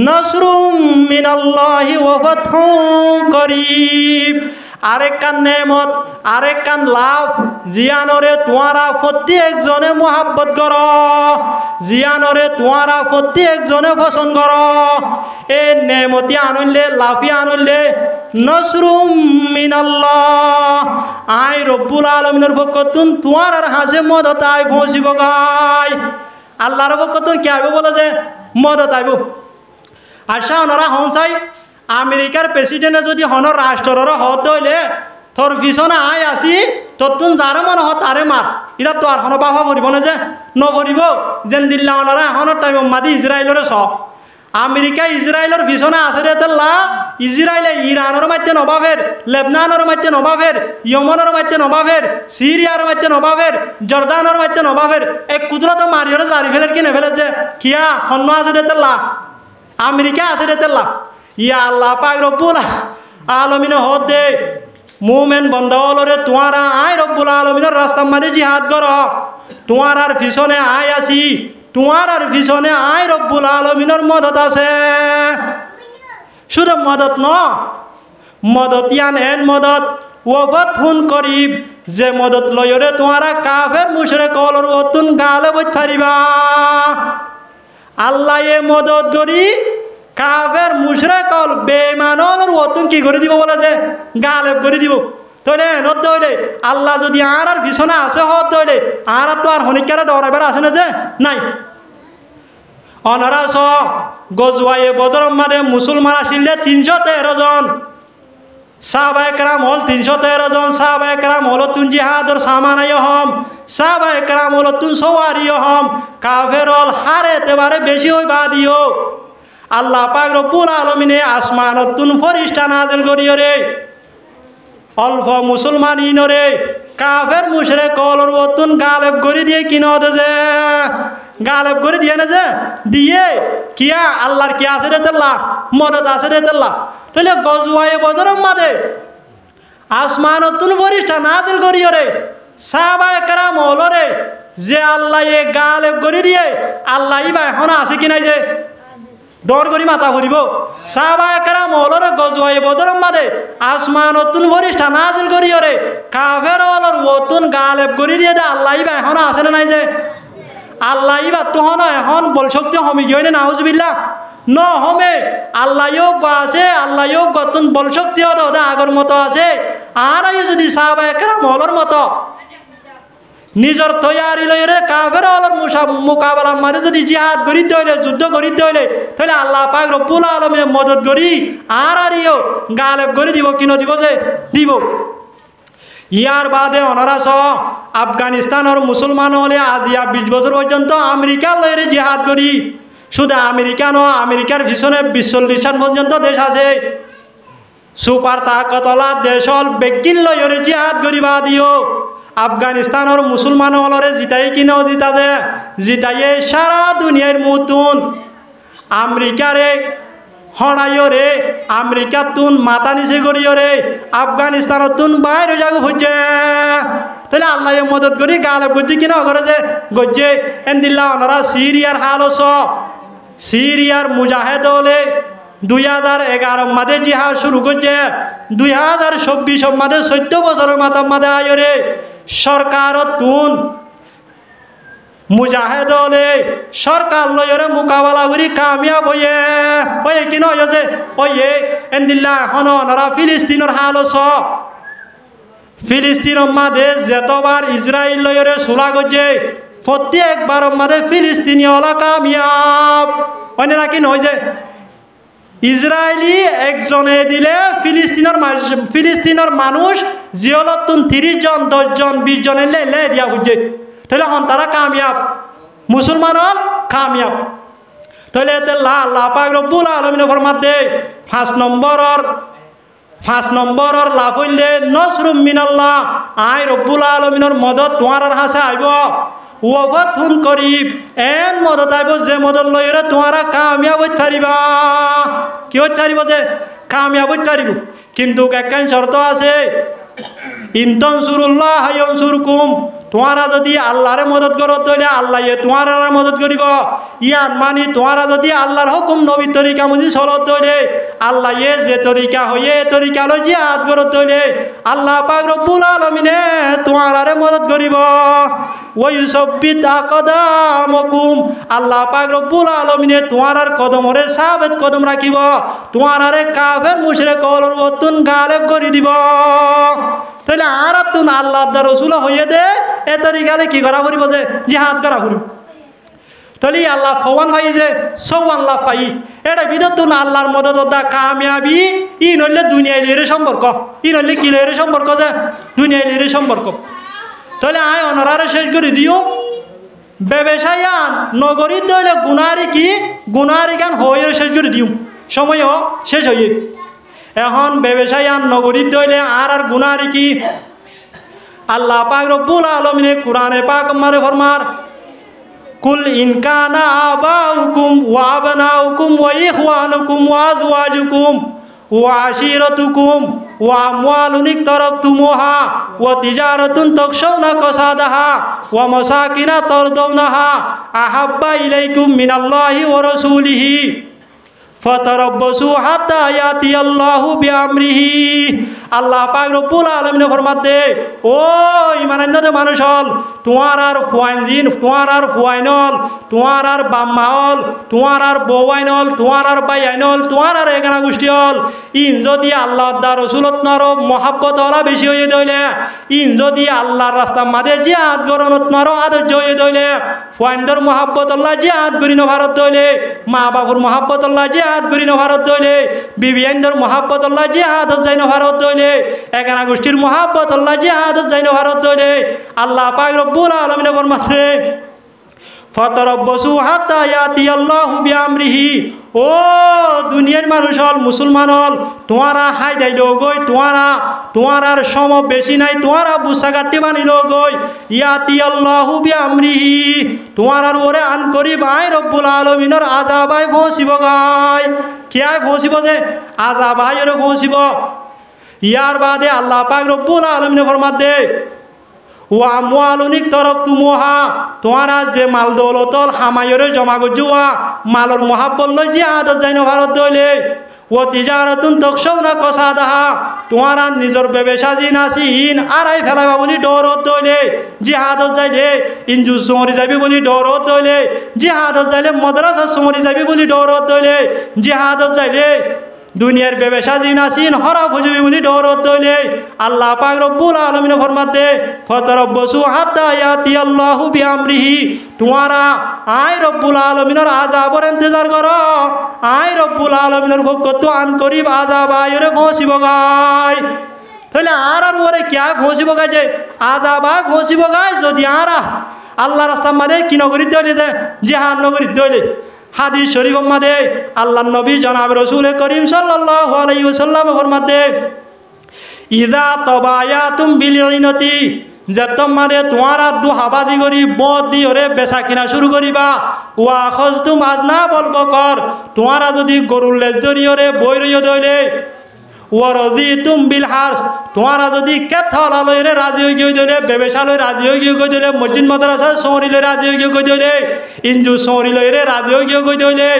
নাসরুম মিনাল্লাহি ওয়া ফাতহুন করিব আরেক কান নেমত আরেক কান লাভ জিয়ানরে তোমারা প্রত্যেকজনে মোহাব্বত কর জিয়ানরে তোমারা প্রত্যেকজনে পছন্দ কর এই নেমতি আনলে লাফি আনলে নসরুম মিনাল্লাহ আই রব্বুল আলামিনের পক্ষতুন তোমার হাসে মদত আই পৌঁছিব গাই আল্লাহর পক্ষতুন কি আইব বলে যে মদত আইব আশা ওনারা হন চাই আমেরিকার প্রেসিডেন্টে যদি হন রাষ্ট্রের হত হইলে তোর পিছনে আই আসি তোর তুন যারে মনে হয় তারে মার এটা তো আর কোনো বাবা ভরিব না যে নভরিব যেন দিল্লা ওনারা এখনের টাইম মাদি ইসরায়েলের স আমেরিকা ইসরায়েলের পিছনে আছে রে তেল্লা ইসরায়েলে ইরানের মাধ্যমে নবাবের লেবনানের মাধ্যমে নবাবের ইয়মনের মাধ্যমে নবাবের সিরিয়ার মাধ্যমে নবাবের জর্দানের মাধ্যমে নবাবের এক কুদরত মারিয়রে জারি ফেলের কিনে ফেলে যে কিয়া হন্য আছে রে তেল্লা আমেরিকা আছে রে তেল্লা ইয়া আল্লাহ পাক রব্বুল আলামিন হদ দে মুমেন বন্ধরে তোমারা আয় রব্বুল আলামিনের রাস্তা মাঝে জিহাদ কর তোমার আর পিছনে আয় আসি তোমার আর পিছনে আয় রব্বুল আলামিনের মদত আছে শুধু মদত ন মদত ইয়ান এন মদত ওফত হুন করিব যে মদত লয়রে তোমারা কাফের মুশরিক কলর অতুন গালে বই থারিবা আল্লাহ এ মদত করি কাফের মুশরিক কল বেঈমানর অতুন কি করে দিব বলে যে গালেব করে দিব তাহলে নদ হইলে আল্লাহ যদি আর পিছনে আছে হদ হইলে আর তো আর হনিকারে ডরাইবার আছে না যে নাই অনারাস গজওয়ায়ে বদর মাঝে মুসলমান আসিলে 313 জন সাহাবায়ে কেরাম হল 313 জন সাহাবায়ে কেরাম হল তুন জিহাদর সামানায় হম সাহাবায়ে কেরাম হল তুন সওয়ারি হম কাফের হল হারে এতেবারে বেশি হইবা দিও আল্লাহ পাক রব্বুল আলামিনে আসমানত তুন ফেরেশতা নাযিল করিও রে অল্প মুসলমান ইনরে কাফের মুশরিক কলর অতুন গালেব করে দিয়ে কিনো দে যে গালেব করে দিয়ে না যে দিয়ে কিয়া আল্লাহর কি আছে রে তেল্লা মদত আছে রে তেল্লা তাহলে গজওয়ায়ে বদরের মাঝে আসমানতুন ফেরেশতা নাযিল করিও রে সাহাবায়ে কেরাম হলো রে যে আল্লাহ এ গালেব করে দিয়ে আল্লাহ ইবা এখন আছে কি নাই যে ডর করি মাথা ভরিব সাহাবায়ে কেরাম হলো রে গজওয়ায়ে বদরের মাঝে আসমানতুন ফেরেশতা নাযিল করিও রে কাফের হলর অতুন গালেব করে দিয়ে আল্লাহ ইবা এখন আছে না নাই যে আল্লাহ ইবা তখন এখন বল শক্তি হমি গিয়ে না নাউজুবিল্লাহ ন হমে আল্লাহও আছে আল্লাহও গতন বল শক্তি হতে আগর মতো আছে আর যদি সাহাবায়ে কেরাম হলর মতো নিজের তৈয়ারি লইরে কাফের হলর মোকাবেলা মাঝে যদি জিহাদ করিতে হইলে যুদ্ধ করিতে হইলে তাহলে আল্লাহ পাক রব্বুল আলামিন মদত করি আর গালেব করে দিব কিনো দিব যে দিব ইয়ার বাদে অনারাস আফগানিস্তানের মুসলমান হলে আদিয়া 20 বছর পর্যন্ত আমেরিকার লইরে জিহাদ করি শুধু আমেরিকা ন আমেরিকার পিছনে 40 পর্যন্ত দেশ আছে সুপার তাকতলা দেশ হল বেগিন লইরে জিহাদ করিবা দিও আফগানিস্তানের মুসলমান হলরে জিতাই কিনেও জিতা দে জিতাইয়ে সারা দুনিয়ার মতুন আমেরিকারে হড়াইও রে আমেরিকা তুন মাথা নিচে করিও রে আফগানিস্তানত তুন বাইরে যাগো হচ্ছে তাহলে আল্লাহ মদত করি গালে বুঝছি কিনা করে যে গজ্জে এন্দিল্লা ওনারা সিরিয়ার হালস সিরিয়ার মুজাহেদ হলে 2011 মাঝে জিহাদ শুরু করছে 2024 মাঝে 14 বছরের মাঝে আয় রে সরকার তুন মুজাহেদ হলে সরকার লয়রে মোকাবেলা করি কামিয়াব হয়ে কিনা হয়েছে ওয়ে এন্দিল্লা এখন ওনারা ফিলিস্তিনের হালস ফিলিস্তিনের মাঝে যেতবার ইসরায়েল লয়রে সোলা করছে প্রত্যেকবার মাঝে ফিলিস্তিনি হলা কামিয়াব হয় না কি নয় যে ইসরায়েলি একজনে দিলে ফিলিস্তিনের মানুষ জিয়লতুন 30 জন 10 জন 20 জন এলে দিয়া হচ্ছে তাহলে হন তারা কামিয়াব মুসলমান হল কামিয়াব তাহলে আল্লাহ পাক রব্বুল আলামিনের ফরমান দে 5 নম্বরর লাভ হইলে নসরুম মিনাল্লাহ আয় রব্বুল আলামিনের মদত তোমার হাসে আইব ওয়াফত হুন করিব এন মদত আইব যে মদত লইরে তোমারা কামিয়াব হইতে পারিবা কি হইতে পারিব যে কামিয়াব হইতে পারিব কিন্তু একখান শর্ত আছে ইনতানসুরুল্লাহ ইয়ানসুরকুম তোমারা যদি আল্লাহরে মদত করো তাহলে আল্লাহ তোমার মদত করিব ইয়ান মানি তোমারা যদি আল্লাহর হুকুম নবীর তরিকা মুজি চলত তাহলে আল্লাহ যে তরিকা হয়ে তরিকা লো জিহাদ করো তাহলে আল্লাহ পাক রব্বুল আলামিনে তোমারে মদত করিব ওয়ায়ুসাব্বিত আকদামকুম আল্লাহ পাক রব্বুল আলামিনে তোমার কদমরে সাবিত কদম রাখিব তোমারে কাফের মুশরিক কলর অতুন গালেব করে দিব তাহলে আর তুন আল্লাহ রাসূল হইয়ে দে এ তরিকালে কি করা করিব যে জিহাদ করা করিব তাহলে আল্লাহ ফওয়ান ভাই যে সওয়ান লাভ পাই এটা বিদত না আল্লাহর মদত দা কামিয়াবি ই নইলে দুনিয়ায় লিরে সম্পর্ক ই নইলে কি লিরে সম্পর্ক যে দুনিয়ায় লিরে সম্পর্ক তাহলে আয় অনারারে শেষ করে দিও ব্যবসায়ান নগরী দইলে গুনারি কি গুনারি গান হয়ে শেষ করে দিও সময় শেষ হয়ে এখন ব্যবসায়ান নগরী দইলে আর গুনারি কি আল্লাহ পাক রব্বুল আলামিনে কোরআনে পাক মারে ফরমার কুল ইন কানা আবাউকুম ওয়া আবনাউকুম ওয়া ইখওয়ানুকুম ওয়া আযওয়াজুকুম ওয়া আশিরাতুকুম ওয়া আমওয়ালুন ইকতারাবতুমুহা ওয়া তিজারাতুন তাখশাউনা কাসাদাহা ওয়া মাসাকিনা তারদাউনাহা আহাব্বা ইলাইকুম মিনাল্লাহি ওয়া রাসূলিহি ফাতারাব্বাসু হাত্তা ইয়াতিয়াল্লাহু বিআমরিহি আল্লাহ পাক রব্বুল আলামিন ফরমাতে ও ঈমানদার মানুষ হল তোমার আর ফুয়াইনজিন তোমার আর ফুয়াইনল তোমার আর বাম্মাল তোমার আর বওয়াইনল তোমার আর বাইআইনল তোমার আর এগানা গোষ্ঠী হল ইন যদি আল্লাহ দা রাসূলত নারো মহব্বত ওরা বেশি হয়ে দইলে ইন যদি আল্লাহর রাস্তা মাঝে জিহাদ গরনত নারো আদর্য হয়ে দইলে ফুয়াইনদের মহব্বত আল্লাহ জিহাদ করি না ভারত দইলে মা বাবুর মহব্বত আল্লাহ জিহাদ করি না ভারত দইলে বিবি আইনদের মহব্বত আল্লাহ জিহাদ যাই না ভারত দইলে এগানা গোষ্ঠীর মহব্বত আল্লাহ জিহাদ যাই না ভারত দইলে আল্লাহ পাক রব্বুল আলামিন ফরমাতে ফাতারাব্বাসু হাত্তা ইয়াতিয়াল্লাহু বিআমরিহি ও দুনিয়ার মানুষ হল মুসলমান হল তোমারা হাই দাই গই তোমার সম বেশি নাই তোমারা বুসা কাটি বানিল গই ইয়াতিয়াল্লাহু বিআমরিহি তোমার ওরে আন করি ভাই রব্বুল আলামিনের আযাবাই পৌঁছিব গায় কিয়ায় পৌঁছিব যে আযাবাই ওরে পৌঁছিব ইয়ার বাদে আল্লাহ পাক রব্বুল আলামিন ফরমাতে ওয়া আমওয়ালুন ইকতারাবতুমুহা তোমারা যে মাল দৌলতল হামায়রে জমা গজুয়া মালর মহাব্বত লই জিহাদ যাইনো ভারত দইলে ও তিজারাতুন তাখশাউনা কাসাদাহা তোমারা নিজর ব্যবসা জিন আসিন আরাই ফেলাবা বলি ডরত দইলে জিহাদ যাইলে ইনজু সমরি যাবি বলি ডরত দইলে জিহাদ যাইলে মাদ্রাসা সমরি যাবি বলি ডরত দইলে জিহাদ যাইলে দুনিয়ার ব্যবসা জিন আসিন হরা খুঁজবি বলি ডরত দইলে আল্লাহ পাক রব্বুল আলামিন ফরমাতে ফাতারাব্বাসু হাত্তা ইয়াতিয়াল্লাহু বিআমরিহি তোমারা আই রব্বুল আলামিনের আযাবের ইন্তজার করো আই রব্বুল আলামিনের পক্ষ আন করিব আযাব আয়রে পৌঁছিব গায় তাহলে আর ওরে কিয়া পৌঁছিব গায় যে আযাব আয় পৌঁছিব গায় যদি আর আল্লাহ রাস্তা মানে কি নগরী দইলে যে জিহাদ নগরী দইলে হাদিস শরীফ মাদে আল্লাহ নবী জনাব রাসূল করিম সাল্লাল্লাহু আলাইহি ওয়াসাল্লাম ফরমাতে ইযা তাবায়াতুম বিল ইনতি যতম মাদে তোমারা দু হাবাদি করি বদ দি ওরে বেচা কিনা শুরু করিবা ওয়া খাজতুম আজনা বল বকর তোমারা যদি গরুর লেজ ধরিয়রে বই রইয় দইলে ওয়ারদিতুম বিল হারস তোমারা যদি কেথলা লইরে রাজি হই গই দইলে ব্যবসা লই রাজি হই গই দইলে মসজিদ মাদ্রাসা শহরি লই রাজি হই গই দইলে ইনজু শহরি লইরে রাজি হই গই দইলে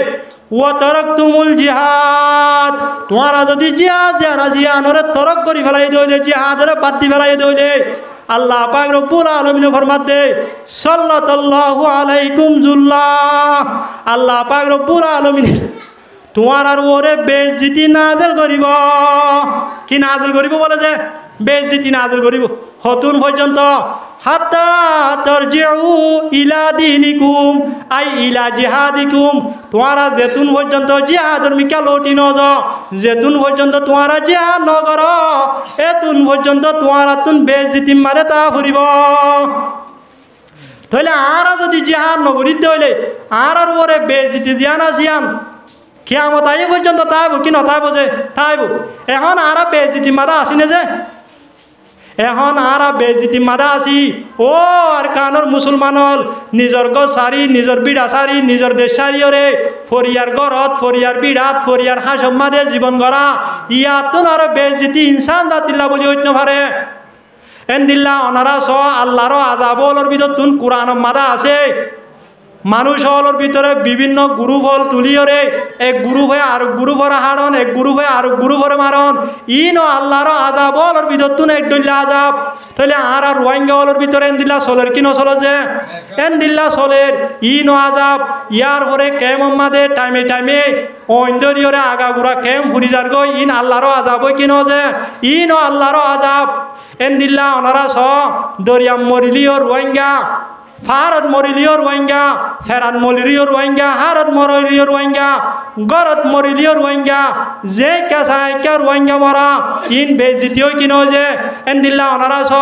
ওয়া তারাকতুমুল জিহাদ তোমারা যদি জিহাদ রাজিয়ানরে তরক করি ফেলাই দইলে জিহাদরে বাদ দি ফেলাই দইলে আল্লাহ পাক রব্বুল আলামিন ফরমাতে সাল্লাল্লাহু আলাইকুম জুল্লাহ আল্লাহ পাক রব্বুল আলামিন তোমার আর ওরে বেইজ্জতি নাযিল করিব কি নাযিল করিব বলে যে বেইজ্জতি নাযিল করিব হতুন পর্যন্ত হাত্তা তারজিউ ইলা দীনিকুম আই ইলা জিহাদিকুম তোমারা যেতুন পর্যন্ত জিহাদের মিকা লটি ন যাও যেতুন পর্যন্ত তোমারা জিহাদ ন কর এতুন পর্যন্ত তোমারা তুন বেইজ্জতি মারে তা ফুরিব তাহলে আর যদি জিহাদ নগরী দইলে আর ওরে বেইজ্জতি দিয়া না জিয়ান কিয়ামত আই পর্যন্ত তাইব কি নতাইব যে তাইব এখন আর বেইজ্জতি মারা আসিনে যে এখন আর বেইজ্জতি মারা আসি ও আর কানর মুসলমানল নিজর গছ সারি নিজর বিড়া সারি নিজর দেশ সারিয়রে ফরিয়ার গরত ফরিয়ার বিড়াত ফরিয়ার হাসম মাদে জীবন গড়া ইয়াতুন আর বেইজ্জতি ইনসান জাতিল্লা বলি হইতে পারে এন্দিল্লা অনারা স আল্লাহর আযাব হলর ভিতর তুন কোরআন মাদা আছে মানুষ হলর ভিতরে বিভিন্ন গ্রুপ হল তুলিয়রে এক গ্রুপ হয়ে আর গ্রুপ হরে হারন এক গ্রুপ হয়ে আর গ্রুপ হরে মারন ইন আল্লাহর আযাব হলর ভিতর তুন এক দল্লা আযাব তাহলে আর রোহিঙ্গা হলর ভিতরে এন্দিল্লা চলের কি নচল যে এন্দিল্লা চলের ইন আযাব ইয়ার পরে কেম মাদে টাইমে টাইমে অইন্দরিয়রে আগাগুড়া কেম ফুরি যার গো ইন আল্লাহর আযাব কি ন যে ইন আল্লাহর আযাব এন্দিল্লা অনারা স দরিয়াম মরিলিও রোহিঙ্গা ফারত মরিলিও রোহিঙ্গা ফেরাত মরিলিও রোহিঙ্গা হারত মরিলিও রোহিঙ্গা গরত মরিলিও রোহিঙ্গা যে কেসাইকা রোহিঙ্গা মরা ইন বেজিতিও কিনো যে এন্দিল্লা অনারা স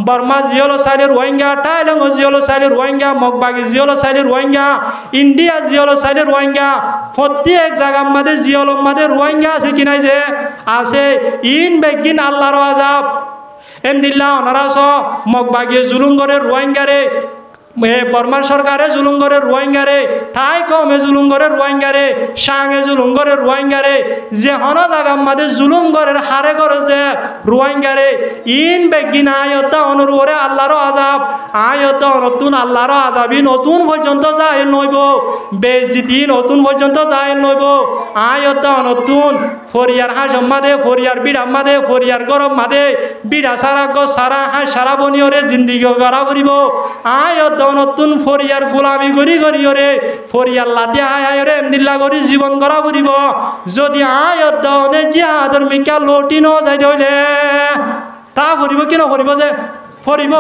বর্মা জিওলো সাইলের রোহিঙ্গা টাইলং জিওলো সাইলের রোহিঙ্গা মগবাগি জিওলো সাইলের রোহিঙ্গা ইন্ডিয়া জিওলো সাইলের রোহিঙ্গা প্রত্যেক জায়গার মাঝে জিওলো মাঝে রোহিঙ্গা আছে কিনাই যে আছে ইন বেগিন আল্লাহর আযাব এন্দিল্লা অনারা স মগবাগি জুলুঙ্গরের রোহিঙ্গারে বর্মার সরকারে জুলুঙ্গরের রোহিঙ্গারে ঠাই কমে জুলুঙ্গরের রোহিঙ্গারে সাঙে জুলুঙ্গরের রোহিঙ্গারে যে হন জাগার মাঝে জুলুঙ্গরের হারে করে যে রোহিঙ্গারে ইন বেগিন আয়তা অনুরূপরে আল্লাহর আযাব আয়তা নতুন আল্লাহর আযাবই নতুন পর্যন্ত যায় নইব বেজিতি নতুন পর্যন্ত যায় নইব আয়তা নতুন ফরিয়ার হাঁস মাদে ফরিয়ার বিড়া মাদে ফরিয়ার গরম মাদে বিড়া সারা গো সারা হাঁস সারা বনিয়রে জিন্দিগি গড়া করিব আয়ত নতুন ফরিয়ার গোলামি গড়ি গড়িয়রে ফরিয়ার লাতি আয় আয়রে এমদিল্লা গড়ি জীবন গড়া করিব যদি আয়ত দনে জিহাদর মিকা লটি ন যাই হইলে তা ফরিব কি নফরিব যে ফরিব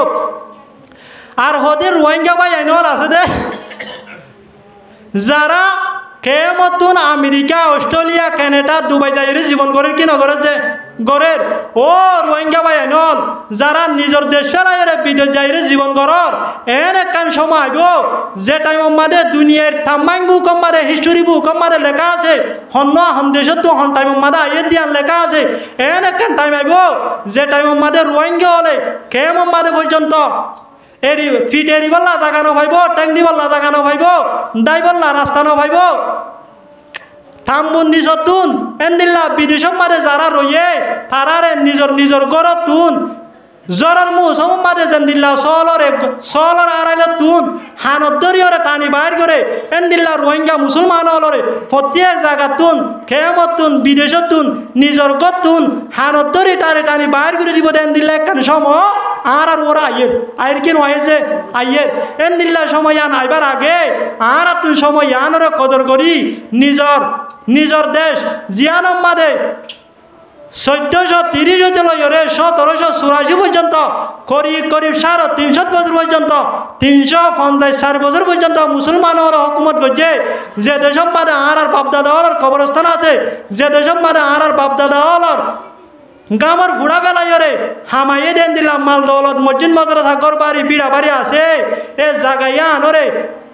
আর হদের রোহিঙ্গা ভাই আইনল আছে দে যারা কেমতুন আমেরিকা অস্ট্রেলিয়া কানাডা দুবাই যাই জীবন গড়ের কি নগরের যে গড়ের ও রোহিঙ্গা ভাই আইনল যারা নিজের দেশের আইরে বিদেশ যাই জীবন গড়র এন একখান সময় আইব যে টাইম মাদে দুনিয়ার থাম্মাইং বুক মাদে হিস্টোরি বুক মাদে লেখা আছে হন্য হন দেশত তো হন টাইম মাদে আইয়ে দিয়ান লেখা আছে এন একখান টাইম আইব যে টাইম মাদে রোহিঙ্গা হলে কেম মাদে পর্যন্ত এরি ফিট এরি বললা জাগা ন ভাইব ট্যাং দি বললা জাগা ন ভাইব দাই বললা রাস্তা ন ভাইব থামবন্দি সতুন এন্দিল্লা বিদেশ মাদে যারা রয়ে তারারে নিজর নিজর গড় তুন জ্বরের মৌসুম মাদে দেন্দিল্লা সলর আড়াইলে তুন হানত দরিয়রে টানি বাইর করে এন্দিল্লা রোহিঙ্গা মুসলমান হলরে প্রত্যেক জায়গা তুন খেমত তুন বিদেশত তুন নিজর গত তুন হানত দরি টানি টানি বাইর করে দিব দেন্দিল্লা একখান সময় আর ওরা আইয়ের আইর কেন আইছে আইয়ের এন্দিল্লা সময় আন আইবার আগে আর তুই সময় আনরে কদর করি নিজর দেশ জিয়ানম মাদে 1430 হতে লইরে 1784 পর্যন্ত করিব 350 বছর পর্যন্ত 354 বছর পর্যন্ত মুসলমানের হুকুমত করছে যে দেশের মাঝে আর বাপদাদা হলর কবরস্থান আছে যে দেশের মাঝে আর বাপদাদা হলর গামর ঘোড়া বেলাইরে হামাইয়ে দেন দিলাম মাল দৌলত মসজিদ মাদ্রাসা ঘর বাড়ি বিড়া বাড়ি আছে এ জাগাইয়া আনরে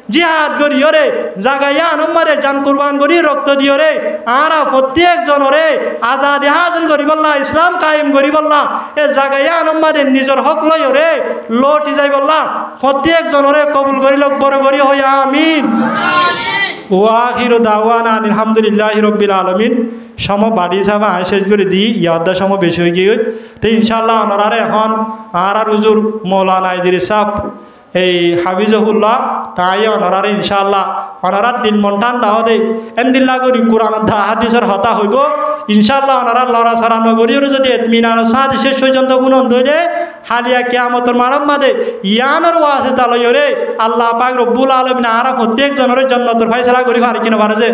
জিহাদ করিয়রে জাগাইয়া আনমারে জান কুরবান করি রক্ত দিয়রে আরা প্রত্যেক জনরে আজাদি হাসিল করি বললা ইসলাম কায়েম করি বললা এ জাগাইয়া আনমারে নিজের হক লয়রে লটি যাই বললা প্রত্যেক জনরে কবুল করি লোক বড় করি হয় আমিন ওয়া আখিরু দাওয়ানা আলহামদুলিল্লাহি রাব্বিল আলামিন সম বাড়ি সাবা শেষ করে দিই ইয়াদা সম বেশি হয়ে গিয়ে তো ইনশাআল্লাহ অনারারে এখন আর হুজুর মৌলানা ইদ্রিস সাহেব এই হাফিজহুল্লাহ তাই অনারারে ইনশাআল্লাহ অনারার দিল মন ঠান্ডা হদে এমদিল্লা করি কোরআন হাদিসের হতা হইব ইনশাআল্লাহ অনারার লড়া সারা নগরীর যদি এতমিনার সাথ শেষ পর্যন্ত গুণন ধরে হালিয়া কিয়ামতের মারাম মাদে ইয়ানোর ওয়াসে তালয়রে আল্লাহ পাক রব্বুল আলামিন আরা প্রত্যেক জনের জান্নাতের ফয়সালা করি পারে কিনা পারে যে